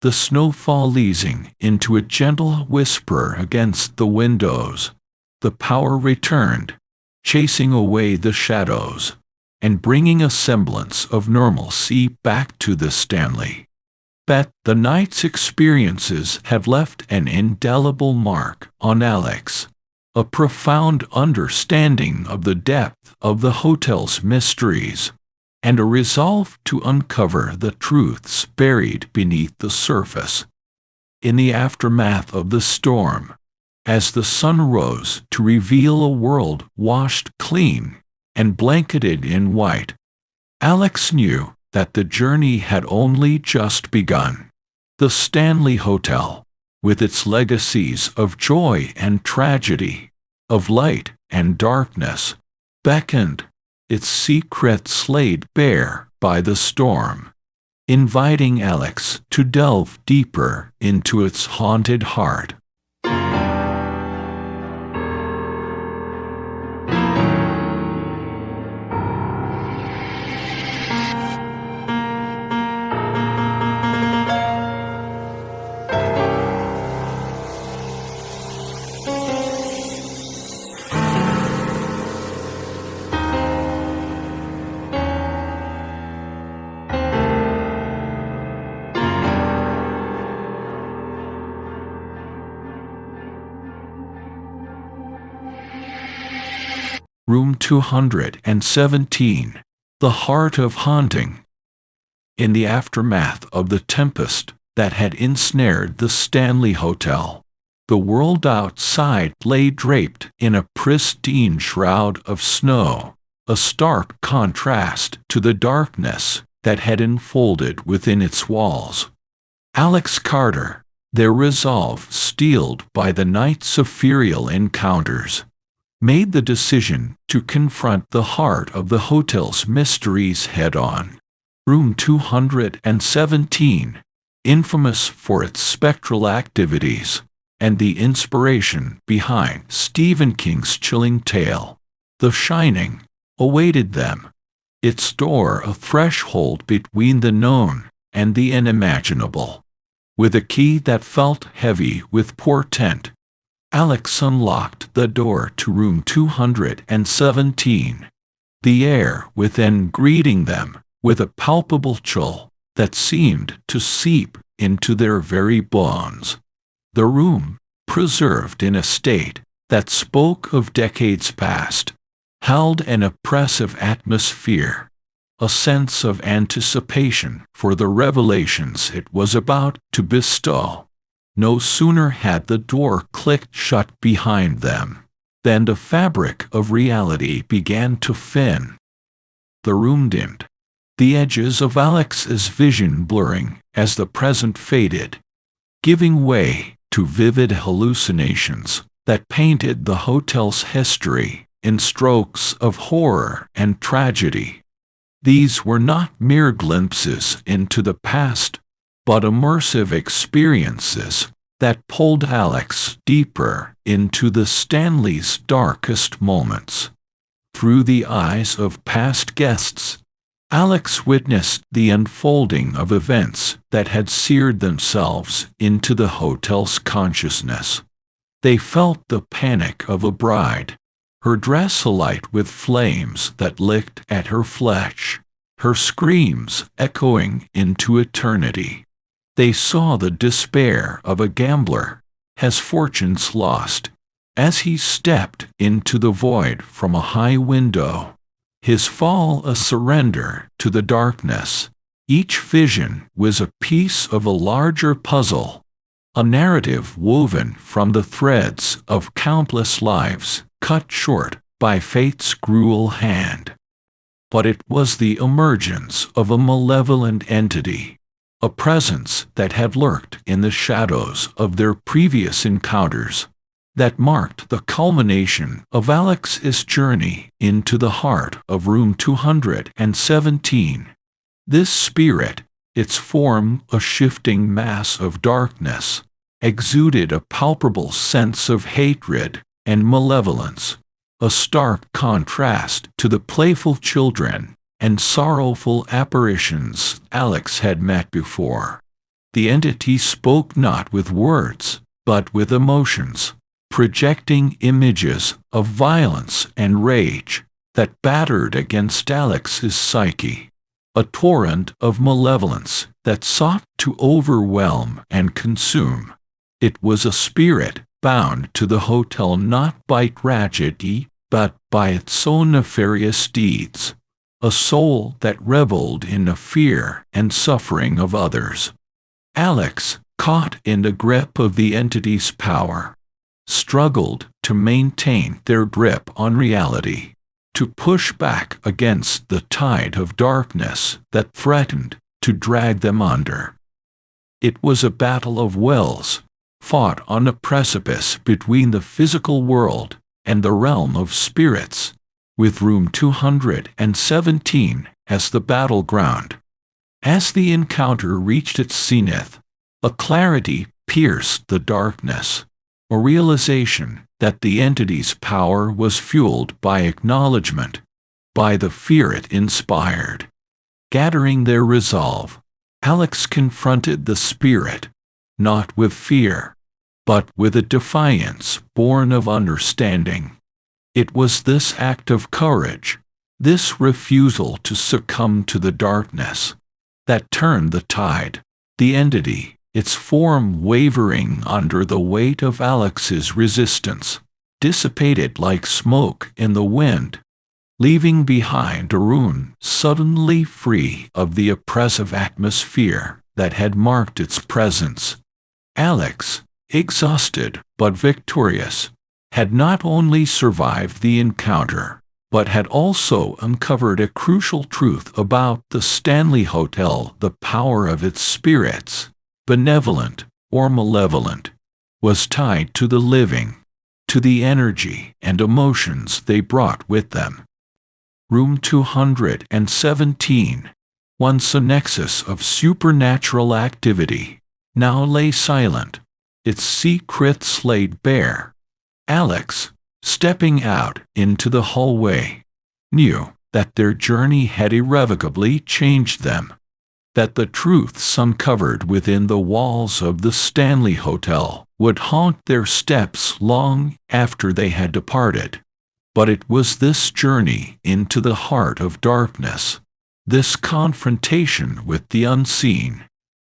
the snowfall easing into a gentle whisper against the windows. The power returned, chasing away the shadows, and bringing a semblance of normalcy back to the Stanley. But the night's experiences had left an indelible mark on Alex, a profound understanding of the depth of the hotel's mysteries, and a resolve to uncover the truths buried beneath the surface. In the aftermath of the storm, as the sun rose to reveal a world washed clean and blanketed in white, Alex knew that the journey had only just begun. The Stanley Hotel, with its legacies of joy and tragedy, of light and darkness, beckoned, its secrets laid bare by the storm, inviting Alex to delve deeper into its haunted heart. Room 217. The Heart of Haunting. In the aftermath of the tempest that had ensnared the Stanley Hotel, the world outside lay draped in a pristine shroud of snow, a stark contrast to the darkness that had enfolded within its walls. Alex Carter, their resolve steeled by the night's ethereal encounters, made the decision to confront the heart of the hotel's mysteries head-on. Room 217, infamous for its spectral activities and the inspiration behind Stephen King's chilling tale, The Shining, awaited them. Its door a threshold between the known and the unimaginable. With a key that felt heavy with portent, Alex unlocked the door to room 217, the air within greeting them with a palpable chill that seemed to seep into their very bones. The room, preserved in a state that spoke of decades past, held an oppressive atmosphere, a sense of anticipation for the revelations it was about to bestow. No sooner had the door clicked shut behind them than the fabric of reality began to thin. The room dimmed, the edges of Alex's vision blurring as the present faded, giving way to vivid hallucinations that painted the hotel's history in strokes of horror and tragedy. These were not mere glimpses into the past, but immersive experiences that pulled Alex deeper into the Stanley's darkest moments. Through the eyes of past guests, Alex witnessed the unfolding of events that had seared themselves into the hotel's consciousness. They felt the panic of a bride, her dress alight with flames that licked at her flesh, her screams echoing into eternity. They saw the despair of a gambler, his fortunes lost, as he stepped into the void from a high window, his fall a surrender to the darkness. Each vision was a piece of a larger puzzle, a narrative woven from the threads of countless lives cut short by fate's cruel hand. But it was the emergence of a malevolent entity, a presence that had lurked in the shadows of their previous encounters, that marked the culmination of Alex's journey into the heart of room 217. This spirit, its form a shifting mass of darkness, exuded a palpable sense of hatred and malevolence, a stark contrast to the playful children and sorrowful apparitions Alex had met before. The entity spoke not with words, but with emotions, projecting images of violence and rage that battered against Alex's psyche, a torrent of malevolence that sought to overwhelm and consume. It was a spirit bound to the hotel not by tragedy, but by its own nefarious deeds, a soul that reveled in the fear and suffering of others. Alex, caught in the grip of the entity's power, struggled to maintain their grip on reality, to push back against the tide of darkness that threatened to drag them under. It was a battle of wills, fought on the precipice between the physical world and the realm of spirits, with room 217 as the battleground. As the encounter reached its zenith, a clarity pierced the darkness, a realization that the entity's power was fueled by acknowledgement, by the fear it inspired. Gathering their resolve, Alex confronted the spirit, not with fear, but with a defiance born of understanding. It was this act of courage, this refusal to succumb to the darkness, that turned the tide. The entity, its form wavering under the weight of Alex's resistance, dissipated like smoke in the wind, leaving behind a room suddenly free of the oppressive atmosphere that had marked its presence. Alex, exhausted but victorious, had not only survived the encounter, but had also uncovered a crucial truth about the Stanley Hotel. The power of its spirits, benevolent or malevolent, was tied to the living, to the energy and emotions they brought with them. Room 217, once a nexus of supernatural activity, now lay silent, its secrets laid bare. Alex, stepping out into the hallway, knew that their journey had irrevocably changed them, that the truths uncovered within the walls of the Stanley Hotel would haunt their steps long after they had departed. But it was this journey into the heart of darkness, this confrontation with the unseen,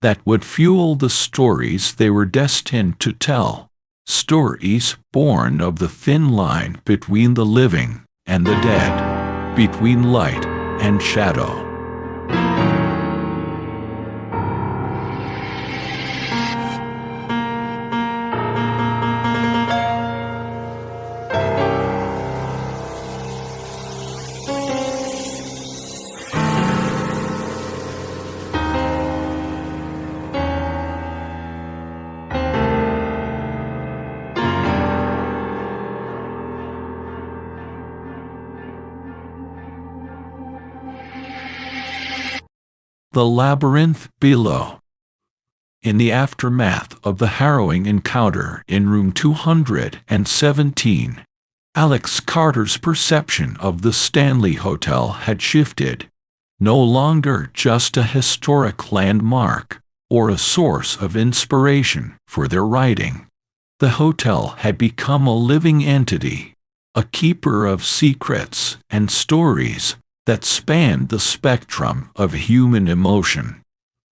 that would fuel the stories they were destined to tell, stories born of the thin line between the living and the dead, between light and shadow. The labyrinth below. In the aftermath of the harrowing encounter in room 217, Alex Carter's perception of the Stanley Hotel had shifted. No longer just a historic landmark or a source of inspiration for their writing, the hotel had become a living entity, a keeper of secrets and stories that spanned the spectrum of human emotion.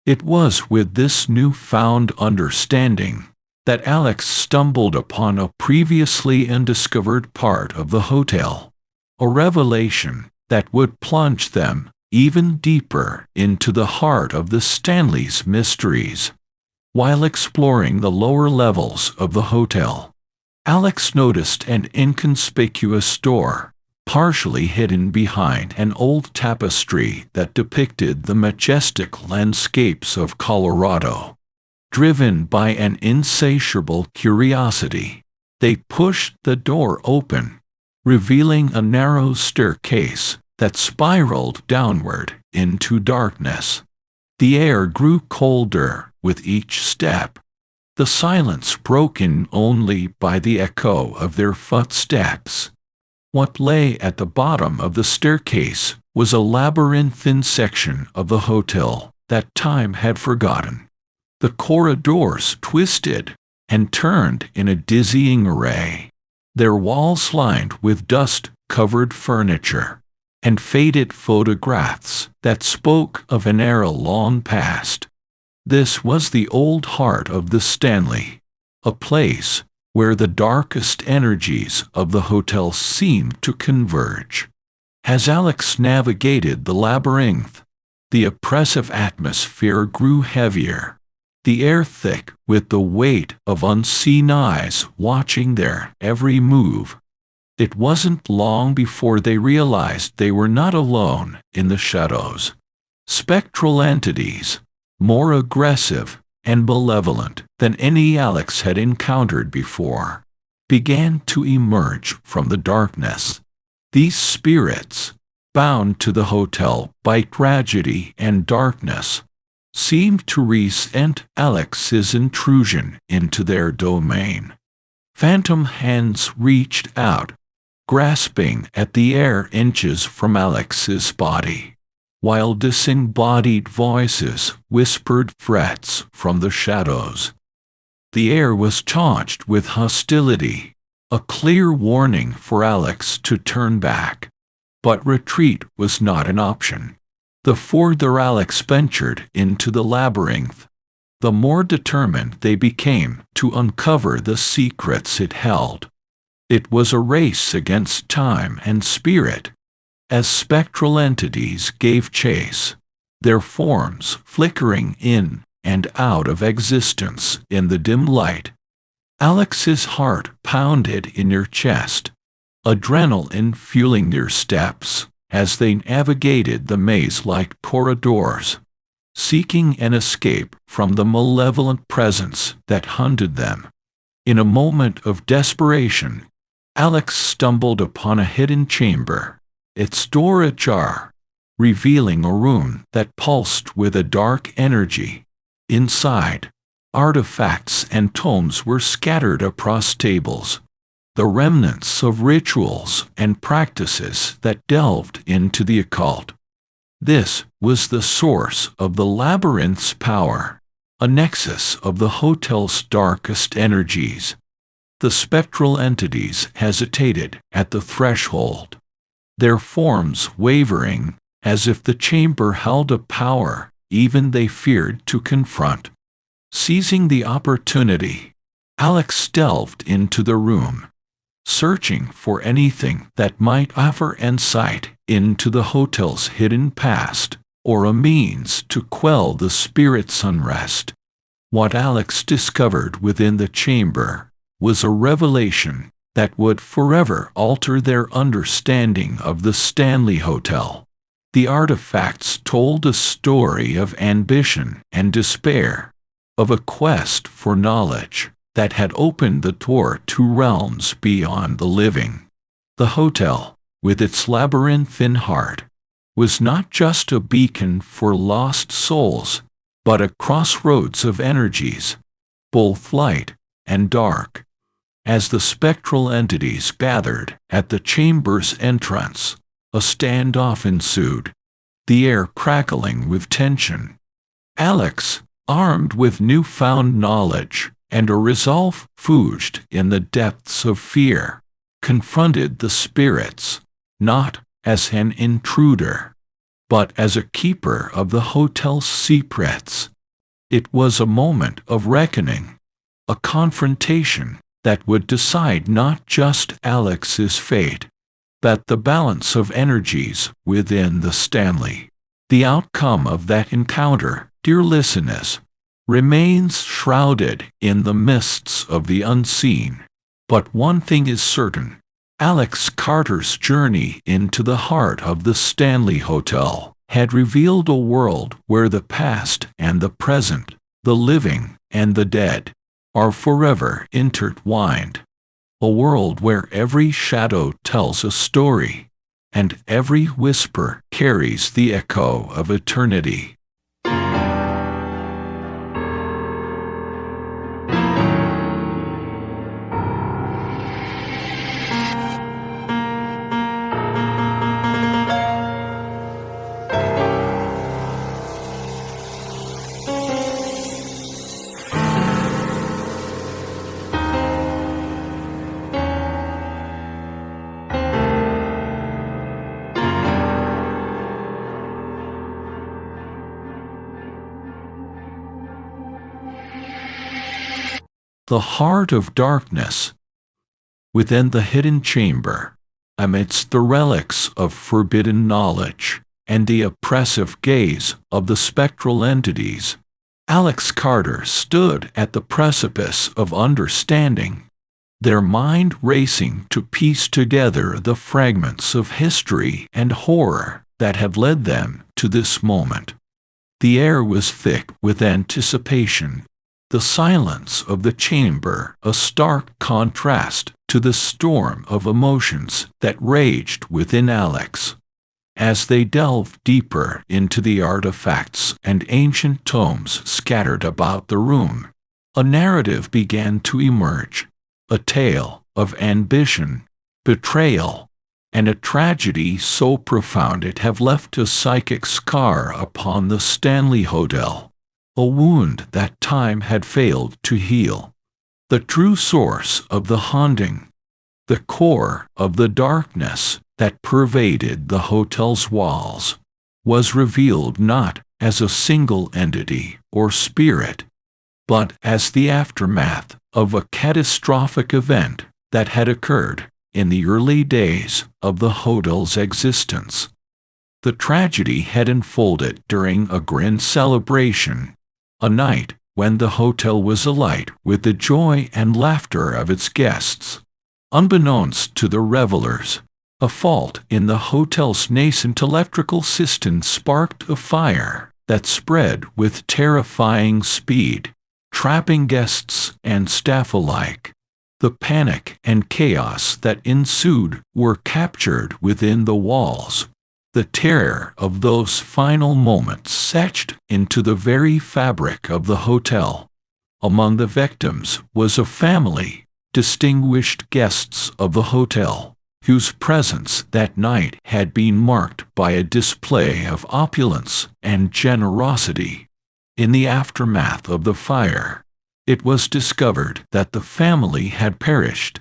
It was with this newfound understanding that Alex stumbled upon a previously undiscovered part of the hotel, a revelation that would plunge them even deeper into the heart of the Stanley's mysteries. While exploring the lower levels of the hotel, Alex noticed an inconspicuous door, partially hidden behind an old tapestry that depicted the majestic landscapes of Colorado. Driven by an insatiable curiosity, they pushed the door open, revealing a narrow staircase that spiraled downward into darkness. The air grew colder with each step, the silence broken only by the echo of their footsteps. What lay at the bottom of the staircase was a labyrinthine section of the hotel that time had forgotten. The corridors twisted and turned in a dizzying array, their walls lined with dust-covered furniture and faded photographs that spoke of an era long past. This was the old heart of the Stanley, a place where the darkest energies of the hotel seemed to converge. As Alex navigated the labyrinth, the oppressive atmosphere grew heavier, the air thick with the weight of unseen eyes watching their every move. It wasn't long before they realized they were not alone in the shadows. Spectral entities, more aggressive and malevolent than any Alex had encountered before, began to emerge from the darkness. These spirits, bound to the hotel by tragedy and darkness, seemed to resent Alex's intrusion into their domain. Phantom hands reached out, grasping at the air inches from Alex's body, while disembodied voices whispered threats from the shadows. The air was charged with hostility, a clear warning for Alex to turn back. But retreat was not an option. The further Alex ventured into the labyrinth, the more determined they became to uncover the secrets it held. It was a race against time and spirit. As spectral entities gave chase, their forms flickering in and out of existence in the dim light, Alex's heart pounded in her chest, adrenaline fueling their steps as they navigated the maze-like corridors, seeking an escape from the malevolent presence that hunted them. In a moment of desperation, Alex stumbled upon a hidden chamber, its door ajar, revealing a room that pulsed with a dark energy. Inside, artifacts and tomes were scattered across tables, the remnants of rituals and practices that delved into the occult. This was the source of the labyrinth's power, a nexus of the hotel's darkest energies. The spectral entities hesitated at the threshold, their forms wavering as if the chamber held a power even they feared to confront. Seizing the opportunity, Alex delved into the room, searching for anything that might offer insight into the hotel's hidden past, or a means to quell the spirit's unrest. What Alex discovered within the chamber was a revelation that would forever alter their understanding of the Stanley Hotel. The artifacts told a story of ambition and despair, of a quest for knowledge that had opened the door to realms beyond the living. The hotel, with its labyrinthine heart, was not just a beacon for lost souls, but a crossroads of energies, both light and dark. As the spectral entities gathered at the chamber's entrance, a standoff ensued, the air crackling with tension. Alex, armed with newfound knowledge and a resolve forged in the depths of fear, confronted the spirits, not as an intruder, but as a keeper of the hotel's secrets. It was a moment of reckoning, a confrontation that would decide not just Alex's fate, but the balance of energies within the Stanley. The outcome of that encounter, dear listeners, remains shrouded in the mists of the unseen. But one thing is certain: Alex Carter's journey into the heart of the Stanley Hotel had revealed a world where the past and the present, the living and the dead, are forever intertwined. A world where every shadow tells a story, and every whisper carries the echo of eternity. The heart of darkness. Within the hidden chamber, amidst the relics of forbidden knowledge and the oppressive gaze of the spectral entities, Alex Carter stood at the precipice of understanding, their mind racing to piece together the fragments of history and horror that have led them to this moment. The air was thick with anticipation, the silence of the chamber a stark contrast to the storm of emotions that raged within Alex. As they delved deeper into the artifacts and ancient tomes scattered about the room, a narrative began to emerge, a tale of ambition, betrayal, and a tragedy so profound it had left a psychic scar upon the Stanley Hotel. A wound that time had failed to heal. The true source of the haunting, the core of the darkness that pervaded the hotel's walls, was revealed not as a single entity or spirit, but as the aftermath of a catastrophic event that had occurred in the early days of the hotel's existence. The tragedy had unfolded during a grand celebration, a night when the hotel was alight with the joy and laughter of its guests. Unbeknownst to the revelers, a fault in the hotel's nascent electrical system sparked a fire that spread with terrifying speed, trapping guests and staff alike. The panic and chaos that ensued were captured within the walls. The terror of those final moments etched into the very fabric of the hotel. Among the victims was a family, distinguished guests of the hotel, whose presence that night had been marked by a display of opulence and generosity. In the aftermath of the fire, it was discovered that the family had perished,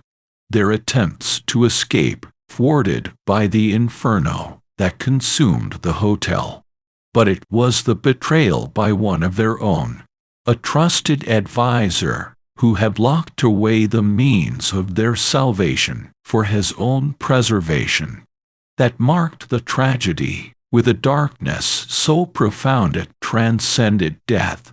their attempts to escape thwarted by the inferno that consumed the hotel. But it was the betrayal by one of their own, a trusted advisor, who had locked away the means of their salvation for his own preservation, that marked the tragedy with a darkness so profound it transcended death.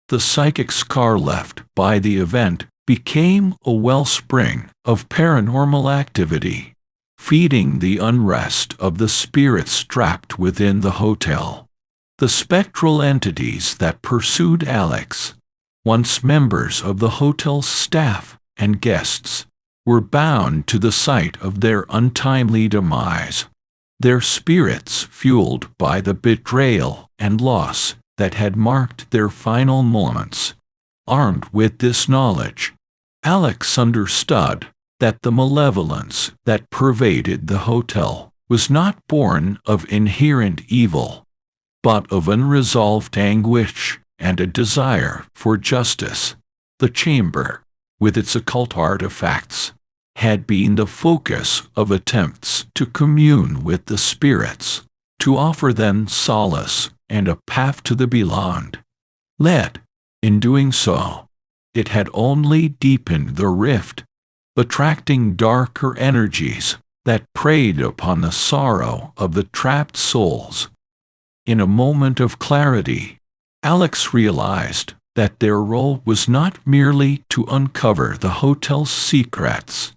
The psychic scar left by the event became a wellspring of paranormal activity, feeding the unrest of the spirits trapped within the hotel. The spectral entities that pursued Alex, once members of the hotel's staff and guests, were bound to the site of their untimely demise, their spirits fueled by the betrayal and loss that had marked their final moments. Armed with this knowledge, Alex understood that the malevolence that pervaded the hotel was not born of inherent evil, but of unresolved anguish and a desire for justice. The chamber, with its occult artifacts, had been the focus of attempts to commune with the spirits, to offer them solace and a path to the beyond. Yet, in doing so, it had only deepened the rift, attracting darker energies that preyed upon the sorrow of the trapped souls. In a moment of clarity, Alex realized that their role was not merely to uncover the hotel's secrets,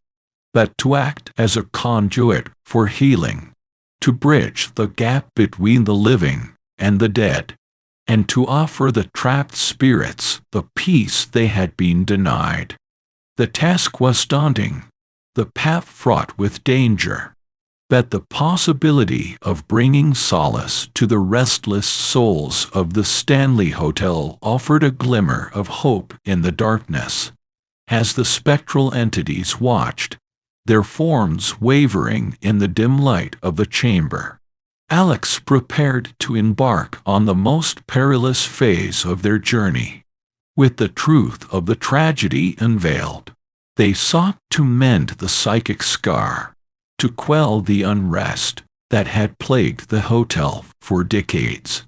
but to act as a conduit for healing, to bridge the gap between the living and the dead, and to offer the trapped spirits the peace they had been denied. The task was daunting, the path fraught with danger, but the possibility of bringing solace to the restless souls of the Stanley Hotel offered a glimmer of hope in the darkness. As the spectral entities watched, their forms wavering in the dim light of the chamber, Alex prepared to embark on the most perilous phase of their journey. With the truth of the tragedy unveiled, they sought to mend the psychic scar, to quell the unrest that had plagued the hotel for decades.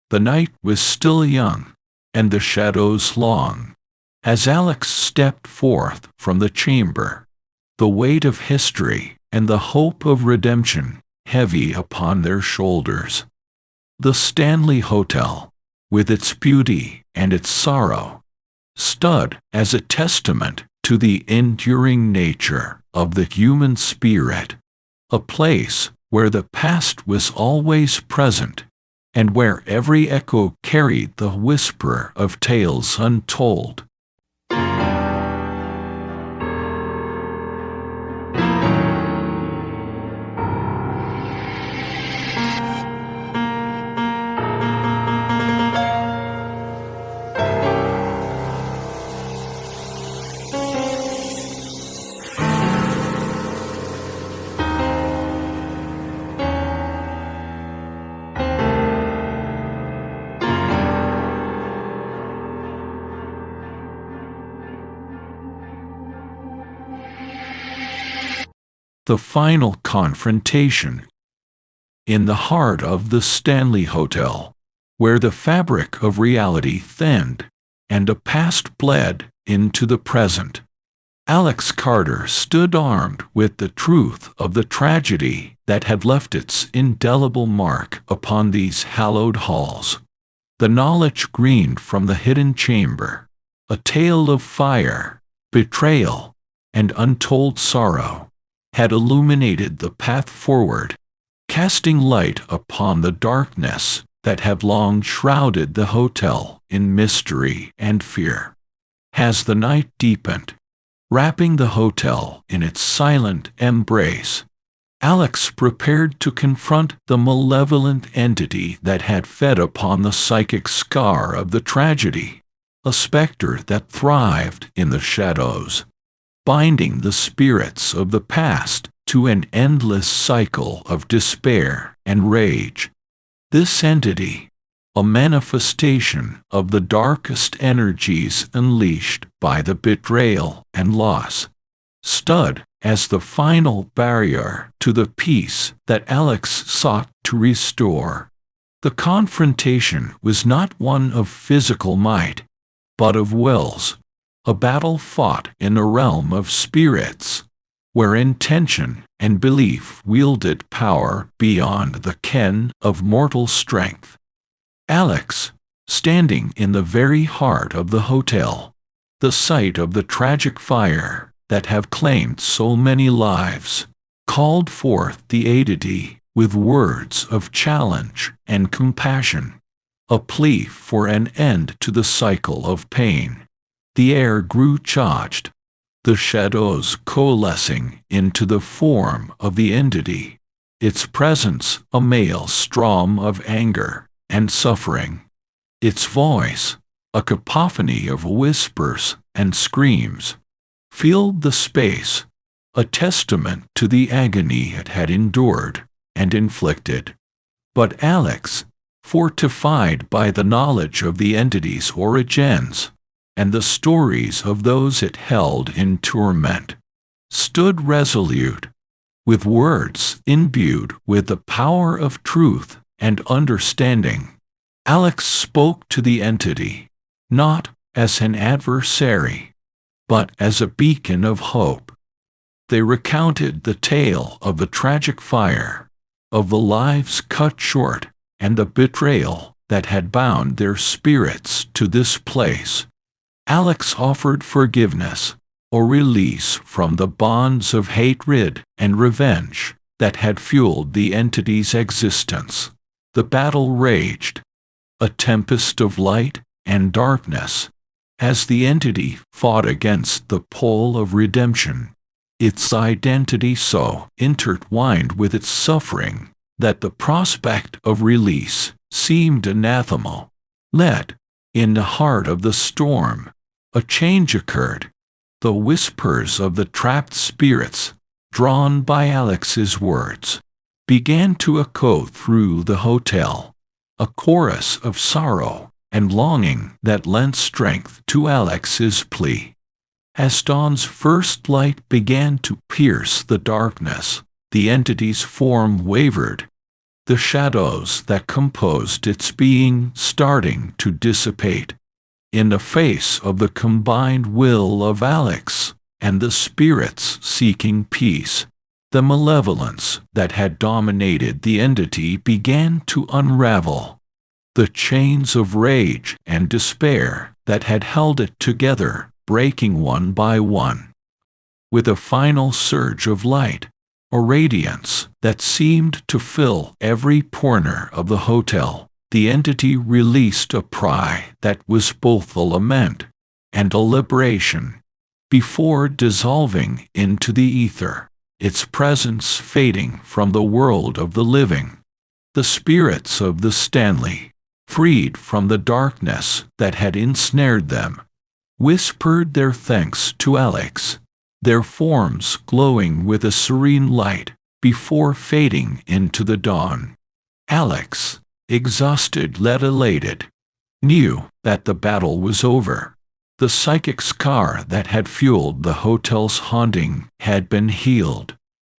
The night was still young, and the shadows long. As Alex stepped forth from the chamber, the weight of history and the hope of redemption heavy upon their shoulders. The Stanley Hotel, with its beauty and its sorrow, stood as a testament to the enduring nature of the human spirit, a place where the past was always present, and where every echo carried the whisper of tales untold. The final confrontation. In the heart of the Stanley Hotel, where the fabric of reality thinned and the past bled into the present, Alex Carter stood armed with the truth of the tragedy that had left its indelible mark upon these hallowed halls. The knowledge gleaned from the hidden chamber, a tale of fire, betrayal, and untold sorrow, had illuminated the path forward, casting light upon the darkness that had long shrouded the hotel in mystery and fear. As the night deepened, wrapping the hotel in its silent embrace, Alex prepared to confront the malevolent entity that had fed upon the psychic scar of the tragedy, a specter that thrived in the shadows, binding the spirits of the past to an endless cycle of despair and rage. This entity, a manifestation of the darkest energies unleashed by the betrayal and loss, stood as the final barrier to the peace that Alex sought to restore. The confrontation was not one of physical might, but of wills, a battle fought in a realm of spirits, where intention and belief wielded power beyond the ken of mortal strength. Alex, standing in the very heart of the hotel, the site of the tragic fire that have claimed so many lives, called forth the entity with words of challenge and compassion, a plea for an end to the cycle of pain. The air grew charged, the shadows coalescing into the form of the entity, its presence a maelstrom of anger and suffering, its voice, a cacophony of whispers and screams, filled the space, a testament to the agony it had endured and inflicted. But Alex, fortified by the knowledge of the entity's origins and the stories of those it held in torment, stood resolute, with words imbued with the power of truth and understanding. Alex spoke to the entity, not as an adversary, but as a beacon of hope. They recounted the tale of the tragic fire, of the lives cut short, and the betrayal that had bound their spirits to this place. Alex offered forgiveness, or release from the bonds of hatred and revenge that had fueled the entity's existence. The battle raged, a tempest of light and darkness, as the entity fought against the pole of redemption, its identity so intertwined with its suffering that the prospect of release seemed anathema. Yet, in the heart of the storm, a change occurred. The whispers of the trapped spirits, drawn by Alex's words, began to echo through the hotel, a chorus of sorrow and longing that lent strength to Alex's plea. As dawn's first light began to pierce the darkness, the entity's form wavered, the shadows that composed its being starting to dissipate. In the face of the combined will of Alex and the spirits seeking peace, the malevolence that had dominated the entity began to unravel. The chains of rage and despair that had held it together breaking one by one. With a final surge of light, a radiance that seemed to fill every corner of the hotel, the entity released a cry that was both a lament and a liberation, before dissolving into the ether, its presence fading from the world of the living. The spirits of the Stanley, freed from the darkness that had ensnared them, whispered their thanks to Alex, their forms glowing with a serene light before fading into the dawn. Alex, exhausted yet elated, knew that the battle was over. The psychic scar that had fueled the hotel's haunting had been healed,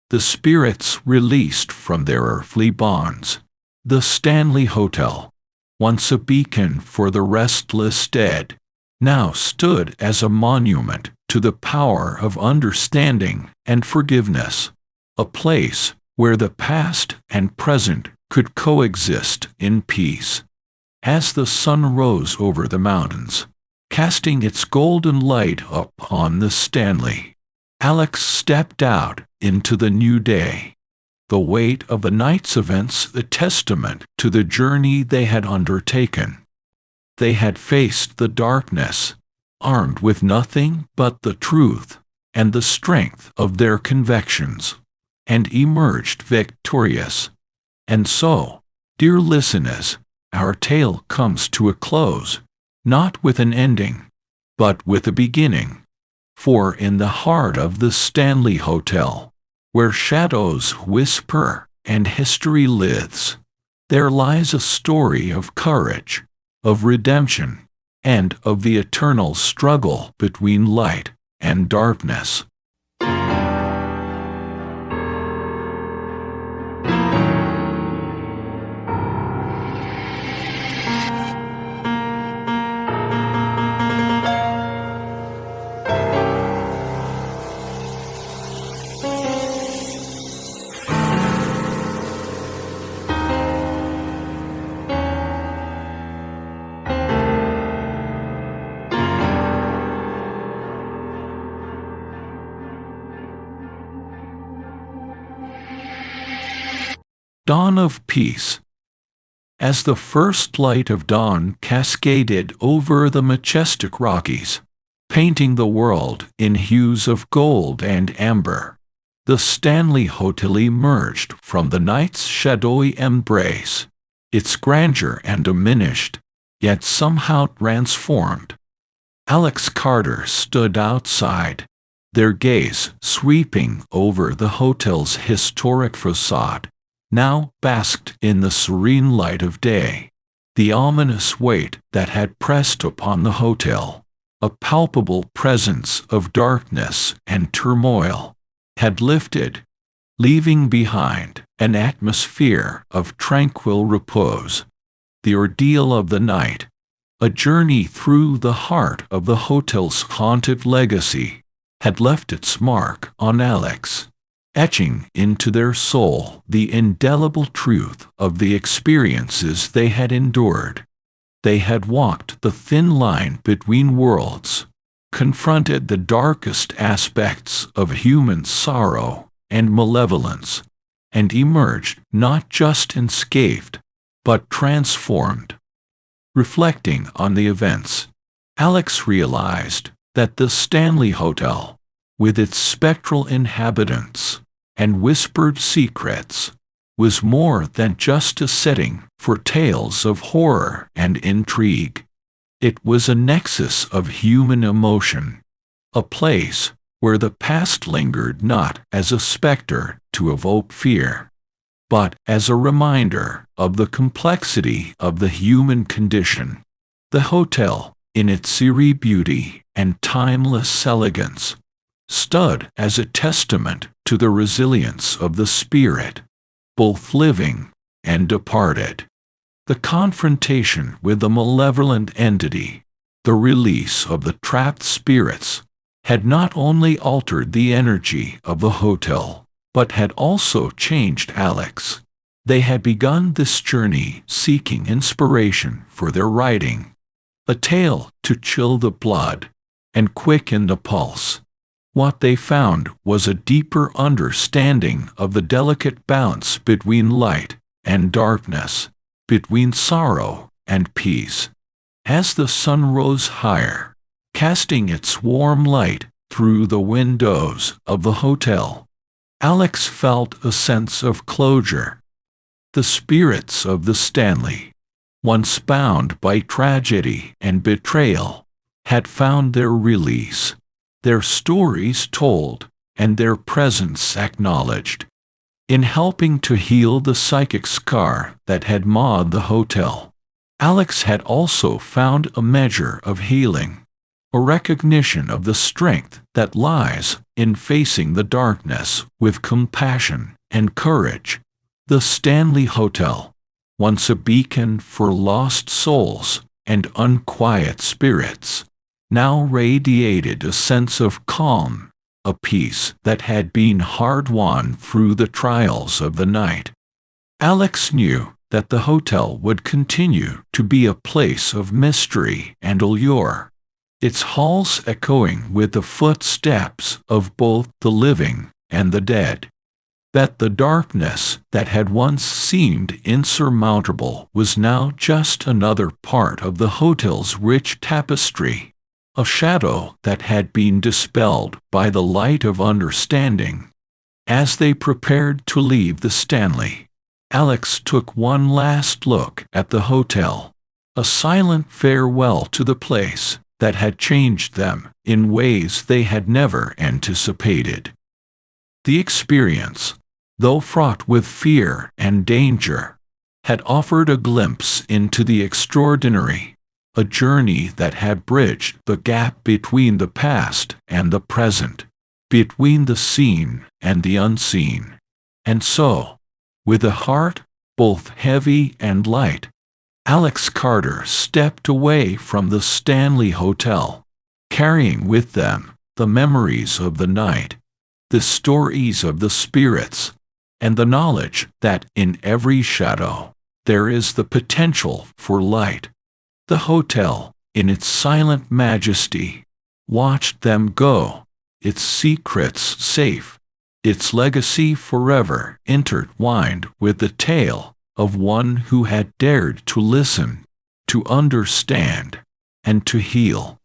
the spirits released from their earthly bonds. The Stanley Hotel, once a beacon for the restless dead, now stood as a monument to the power of understanding and forgiveness, a place where the past and present could coexist in peace. As the sun rose over the mountains, casting its golden light upon the Stanley, Alex stepped out into the new day. The weight of the night's events a testament to the journey they had undertaken. They had faced the darkness, armed with nothing but the truth and the strength of their convictions, and emerged victorious. And so, dear listeners, our tale comes to a close, not with an ending, but with a beginning. For in the heart of the Stanley Hotel, where shadows whisper and history lives, there lies a story of courage, of redemption, and of the eternal struggle between light and darkness. Dawn of Peace. As the first light of dawn cascaded over the majestic Rockies, painting the world in hues of gold and amber, the Stanley Hotel emerged from the night's shadowy embrace, its grandeur undiminished, yet somehow transformed. Alex Carter stood outside, their gaze sweeping over the hotel's historic facade, now basked in the serene light of day. The ominous weight that had pressed upon the hotel, a palpable presence of darkness and turmoil, had lifted, leaving behind an atmosphere of tranquil repose. The ordeal of the night, a journey through the heart of the hotel's haunted legacy, had left its mark on Alex, etching into their soul the indelible truth of the experiences they had endured. They had walked the thin line between worlds, confronted the darkest aspects of human sorrow and malevolence, and emerged not just unscathed, but transformed. Reflecting on the events, Alex realized that the Stanley Hotel, with its spectral inhabitants and whispered secrets, was more than just a setting for tales of horror and intrigue. It was a nexus of human emotion, a place where the past lingered not as a specter to evoke fear, but as a reminder of the complexity of the human condition. The hotel, in its serene beauty and timeless elegance, stood as a testament to the resilience of the spirit, both living and departed. The confrontation with the malevolent entity, the release of the trapped spirits, had not only altered the energy of the hotel, but had also changed Alex. They had begun this journey seeking inspiration for their writing, a tale to chill the blood and quicken the pulse. What they found was a deeper understanding of the delicate balance between light and darkness, between sorrow and peace. As the sun rose higher, casting its warm light through the windows of the hotel, Alex felt a sense of closure. The spirits of the Stanley, once bound by tragedy and betrayal, had found their release, their stories told, and their presence acknowledged. In helping to heal the psychic scar that had marred the hotel, Alex had also found a measure of healing, a recognition of the strength that lies in facing the darkness with compassion and courage. The Stanley Hotel, once a beacon for lost souls and unquiet spirits, now radiated a sense of calm, a peace that had been hard-won through the trials of the night. Alex knew that the hotel would continue to be a place of mystery and allure, its halls echoing with the footsteps of both the living and the dead. That the darkness that had once seemed insurmountable was now just another part of the hotel's rich tapestry, a shadow that had been dispelled by the light of understanding. As they prepared to leave the Stanley, Alex took one last look at the hotel, a silent farewell to the place that had changed them in ways they had never anticipated. The experience, though fraught with fear and danger, had offered a glimpse into the extraordinary, a journey that had bridged the gap between the past and the present, between the seen and the unseen. And so, with a heart both heavy and light, Alex Carter stepped away from the Stanley Hotel, carrying with them the memories of the night, the stories of the spirits, and the knowledge that in every shadow there is the potential for light. The hotel, in its silent majesty, watched them go, its secrets safe, its legacy forever intertwined with the tale of one who had dared to listen, to understand, and to heal.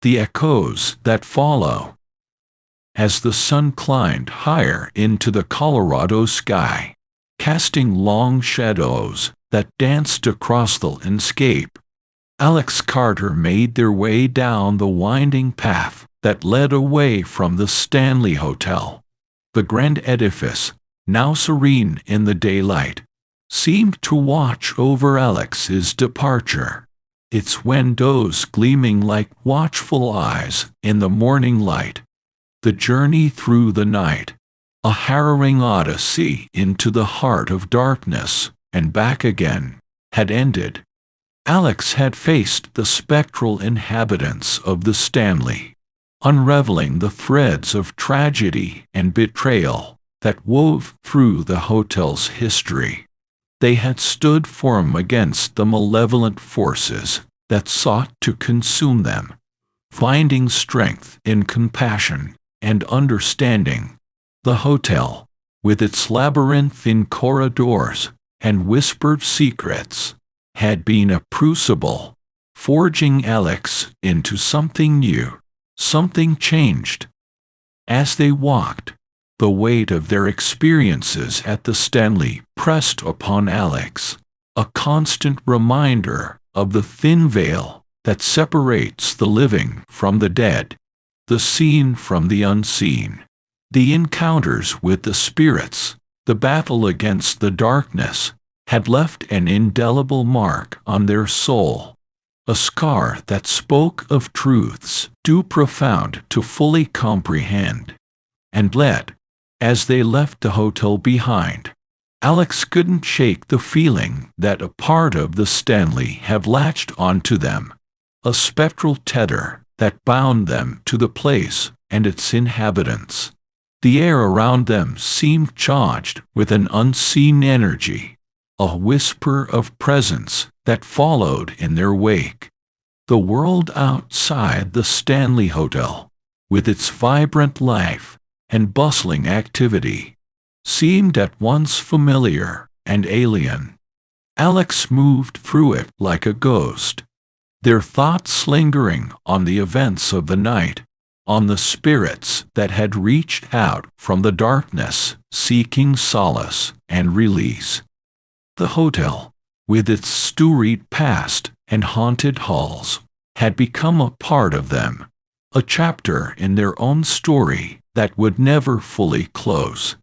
The echoes that follow. As the sun climbed higher into the Colorado sky, casting long shadows that danced across the landscape, Alex Carter made their way down the winding path that led away from the Stanley Hotel. The grand edifice, now serene in the daylight, seemed to watch over Alex's departure, its windows gleaming like watchful eyes in the morning light. The journey through the night, a harrowing odyssey into the heart of darkness and back again, had ended. Alex had faced the spectral inhabitants of the Stanley, unraveling the threads of tragedy and betrayal that wove through the hotel's history. They had stood firm against the malevolent forces that sought to consume them, finding strength in compassion and understanding. The hotel, with its labyrinthine corridors and whispered secrets, had been a crucible, forging Alex into something new, something changed. As they walked, the weight of their experiences at the Stanley pressed upon Alex, a constant reminder of the thin veil that separates the living from the dead, the seen from the unseen. The encounters with the spirits, the battle against the darkness, had left an indelible mark on their soul, a scar that spoke of truths too profound to fully comprehend. And yet, as they left the hotel behind, Alex couldn't shake the feeling that a part of the Stanley had latched onto them, a spectral tether that bound them to the place and its inhabitants. The air around them seemed charged with an unseen energy, a whisper of presence that followed in their wake. The world outside the Stanley Hotel, with its vibrant life and bustling activity, seemed at once familiar and alien. Alex moved through it like a ghost, their thoughts lingering on the events of the night, on the spirits that had reached out from the darkness, seeking solace and release. The hotel, with its storied past and haunted halls, had become a part of them, a chapter in their own story that would never fully close.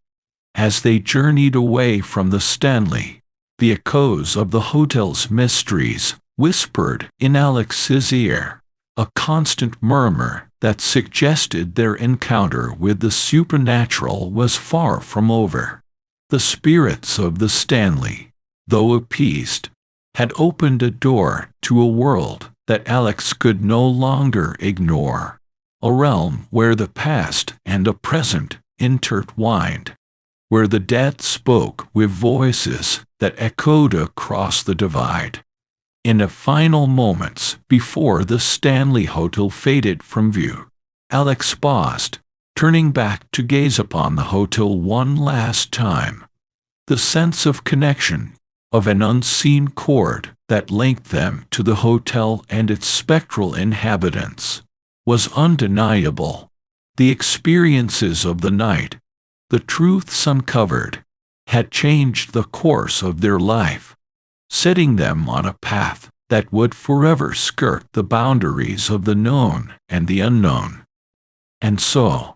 As they journeyed away from the Stanley, the echoes of the hotel's mysteries whispered in Alex's ear, a constant murmur that suggested their encounter with the supernatural was far from over. The spirits of the Stanley, though appeased, had opened a door to a world that Alex could no longer ignore, a realm where the past and the present intertwined, where the dead spoke with voices that echoed across the divide. In the final moments before the Stanley Hotel faded from view, Alex paused, turning back to gaze upon the hotel one last time. The sense of connection, of an unseen cord that linked them to the hotel and its spectral inhabitants, was undeniable. The experiences of the night, the truths uncovered, had changed the course of their life, setting them on a path that would forever skirt the boundaries of the known and the unknown. And so,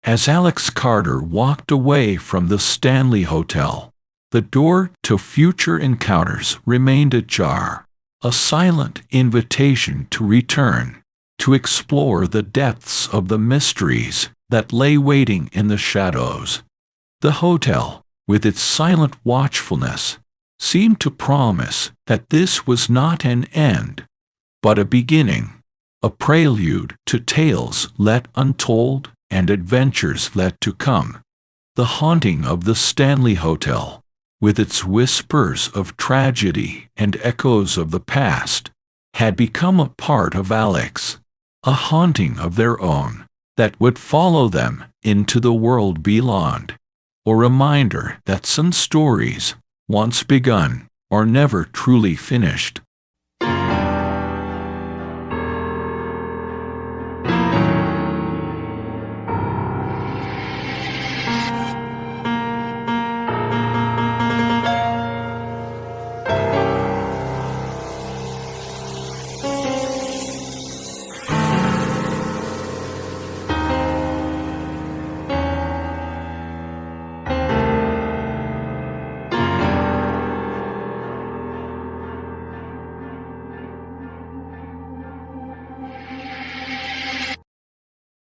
as Alex Carter walked away from the Stanley Hotel, the door to future encounters remained ajar, a silent invitation to return, to explore the depths of the mysteries that lay waiting in the shadows. The hotel, with its silent watchfulness, seemed to promise that this was not an end, but a beginning, a prelude to tales yet untold and adventures yet to come. The haunting of the Stanley Hotel, with its whispers of tragedy and echoes of the past, had become a part of Alex, a haunting of their own that would follow them into the world beyond, a reminder that some stories, once begun, are never truly finished.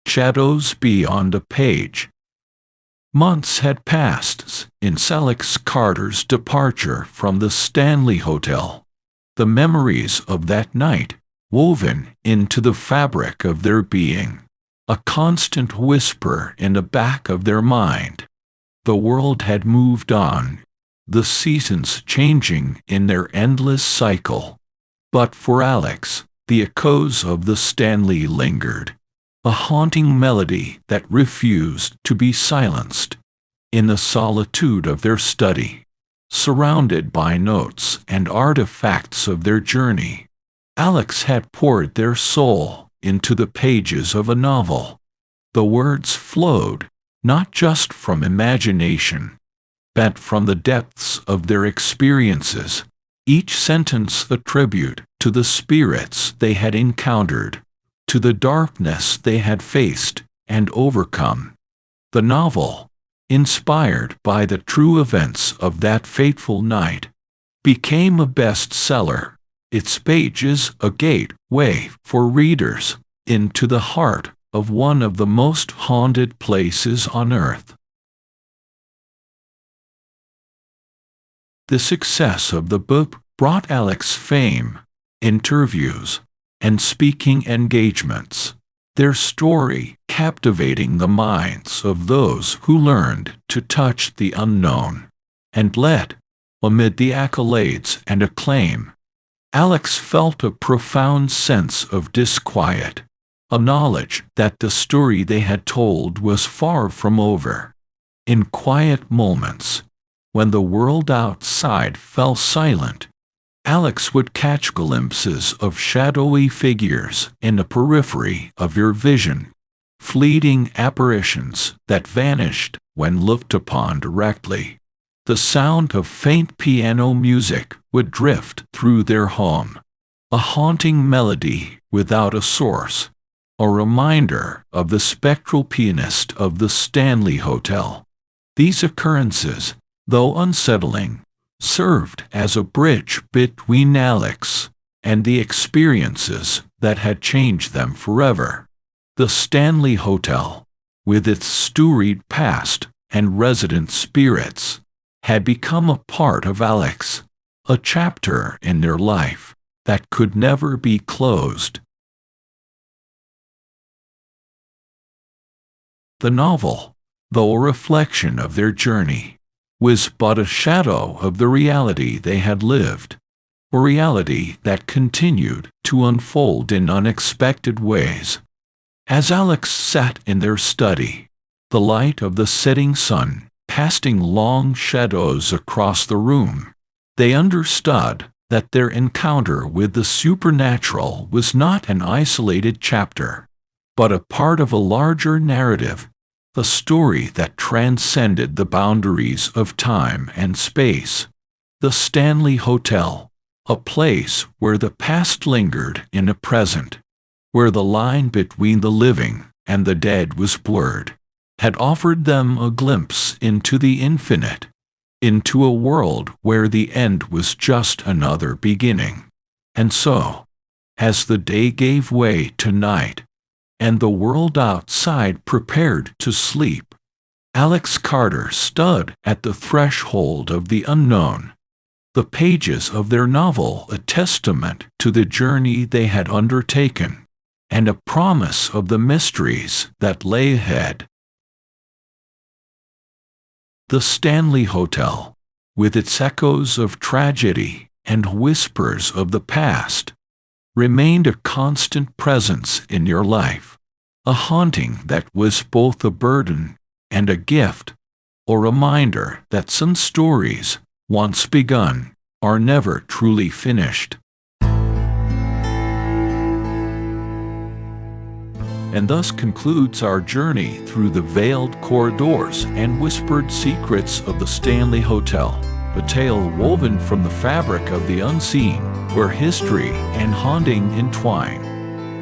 Shadows beyond a page. Months had passed since Alex Carter's departure from the Stanley Hotel. The memories of that night, woven into the fabric of their being, a constant whisper in the back of their mind. The world had moved on, the seasons changing in their endless cycle. But for Alex, the echoes of the Stanley lingered, a haunting melody that refused to be silenced. In the solitude of their study, surrounded by notes and artifacts of their journey, Alex had poured their soul into the pages of a novel. The words flowed, not just from imagination, but from the depths of their experiences, each sentence a tribute to the spirits they had encountered, to the darkness they had faced and overcome. The novel, inspired by the true events of that fateful night, became a bestseller, its pages a gateway for readers into the heart of one of the most haunted places on earth. The success of the book brought Alex fame, interviews, and speaking engagements, their story captivating the minds of those who learned to touch the unknown. And yet, amid the accolades and acclaim, Alex felt a profound sense of disquiet, a knowledge that the story they had told was far from over. In quiet moments, when the world outside fell silent, Alex would catch glimpses of shadowy figures in the periphery of your vision, fleeting apparitions that vanished when looked upon directly. The sound of faint piano music would drift through their home, a haunting melody without a source, a reminder of the spectral pianist of the Stanley Hotel. These occurrences, though unsettling, served as a bridge between Alex and the experiences that had changed them forever. The Stanley Hotel, with its storied past and resident spirits, had become a part of Alex, a chapter in their life that could never be closed. The novel, though a reflection of their journey, was but a shadow of the reality they had lived, a reality that continued to unfold in unexpected ways. As Alex sat in their study, the light of the setting sun casting long shadows across the room, they understood that their encounter with the supernatural was not an isolated chapter, but a part of a larger narrative, a story that transcended the boundaries of time and space. The Stanley Hotel, a place where the past lingered in the present, where the line between the living and the dead was blurred, had offered them a glimpse into the infinite, into a world where the end was just another beginning. And so, as the day gave way to night, and the world outside prepared to sleep, Alex Carter stood at the threshold of the unknown, the pages of their novel a testament to the journey they had undertaken, and a promise of the mysteries that lay ahead. The Stanley Hotel, with its echoes of tragedy and whispers of the past, remained a constant presence in your life, a haunting that was both a burden and a gift, a reminder that some stories, once begun, are never truly finished. And thus concludes our journey through the veiled corridors and whispered secrets of the Stanley Hotel, a tale woven from the fabric of the unseen, where history and haunting entwine.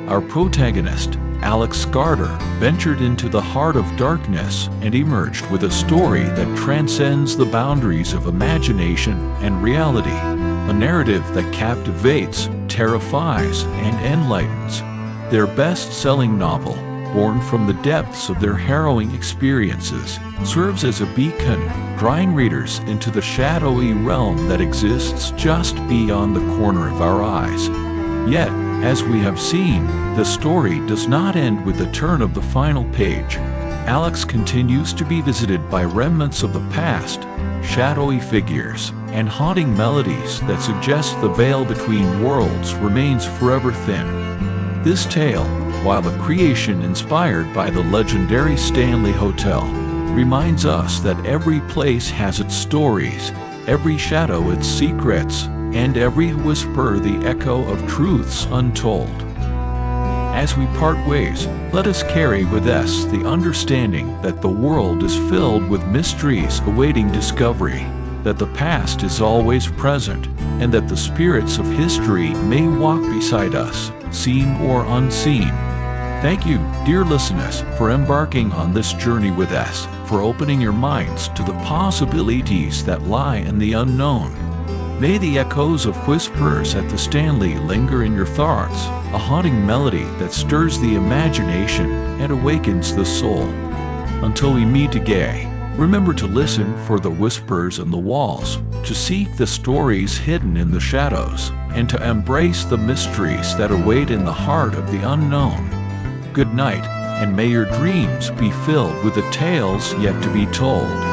Our protagonist, Alex Carter, ventured into the heart of darkness and emerged with a story that transcends the boundaries of imagination and reality, a narrative that captivates, terrifies, and enlightens. Their best-selling novel, born from the depths of their harrowing experiences, serves as a beacon, drawing readers into the shadowy realm that exists just beyond the corner of our eyes. Yet, as we have seen, the story does not end with the turn of the final page. Alex continues to be visited by remnants of the past, shadowy figures, and haunting melodies that suggest the veil between worlds remains forever thin. This tale, while a creation inspired by the legendary Stanley Hotel, reminds us that every place has its stories, every shadow its secrets, and every whisper the echo of truths untold. As we part ways, let us carry with us the understanding that the world is filled with mysteries awaiting discovery, that the past is always present, and that the spirits of history may walk beside us, seen or unseen. Thank you, dear listeners, for embarking on this journey with us, for opening your minds to the possibilities that lie in the unknown. May the echoes of whispers at the Stanley linger in your thoughts, a haunting melody that stirs the imagination and awakens the soul. Until we meet again, remember to listen for the whispers in the walls, to seek the stories hidden in the shadows, and to embrace the mysteries that await in the heart of the unknown. Good night, and may your dreams be filled with the tales yet to be told.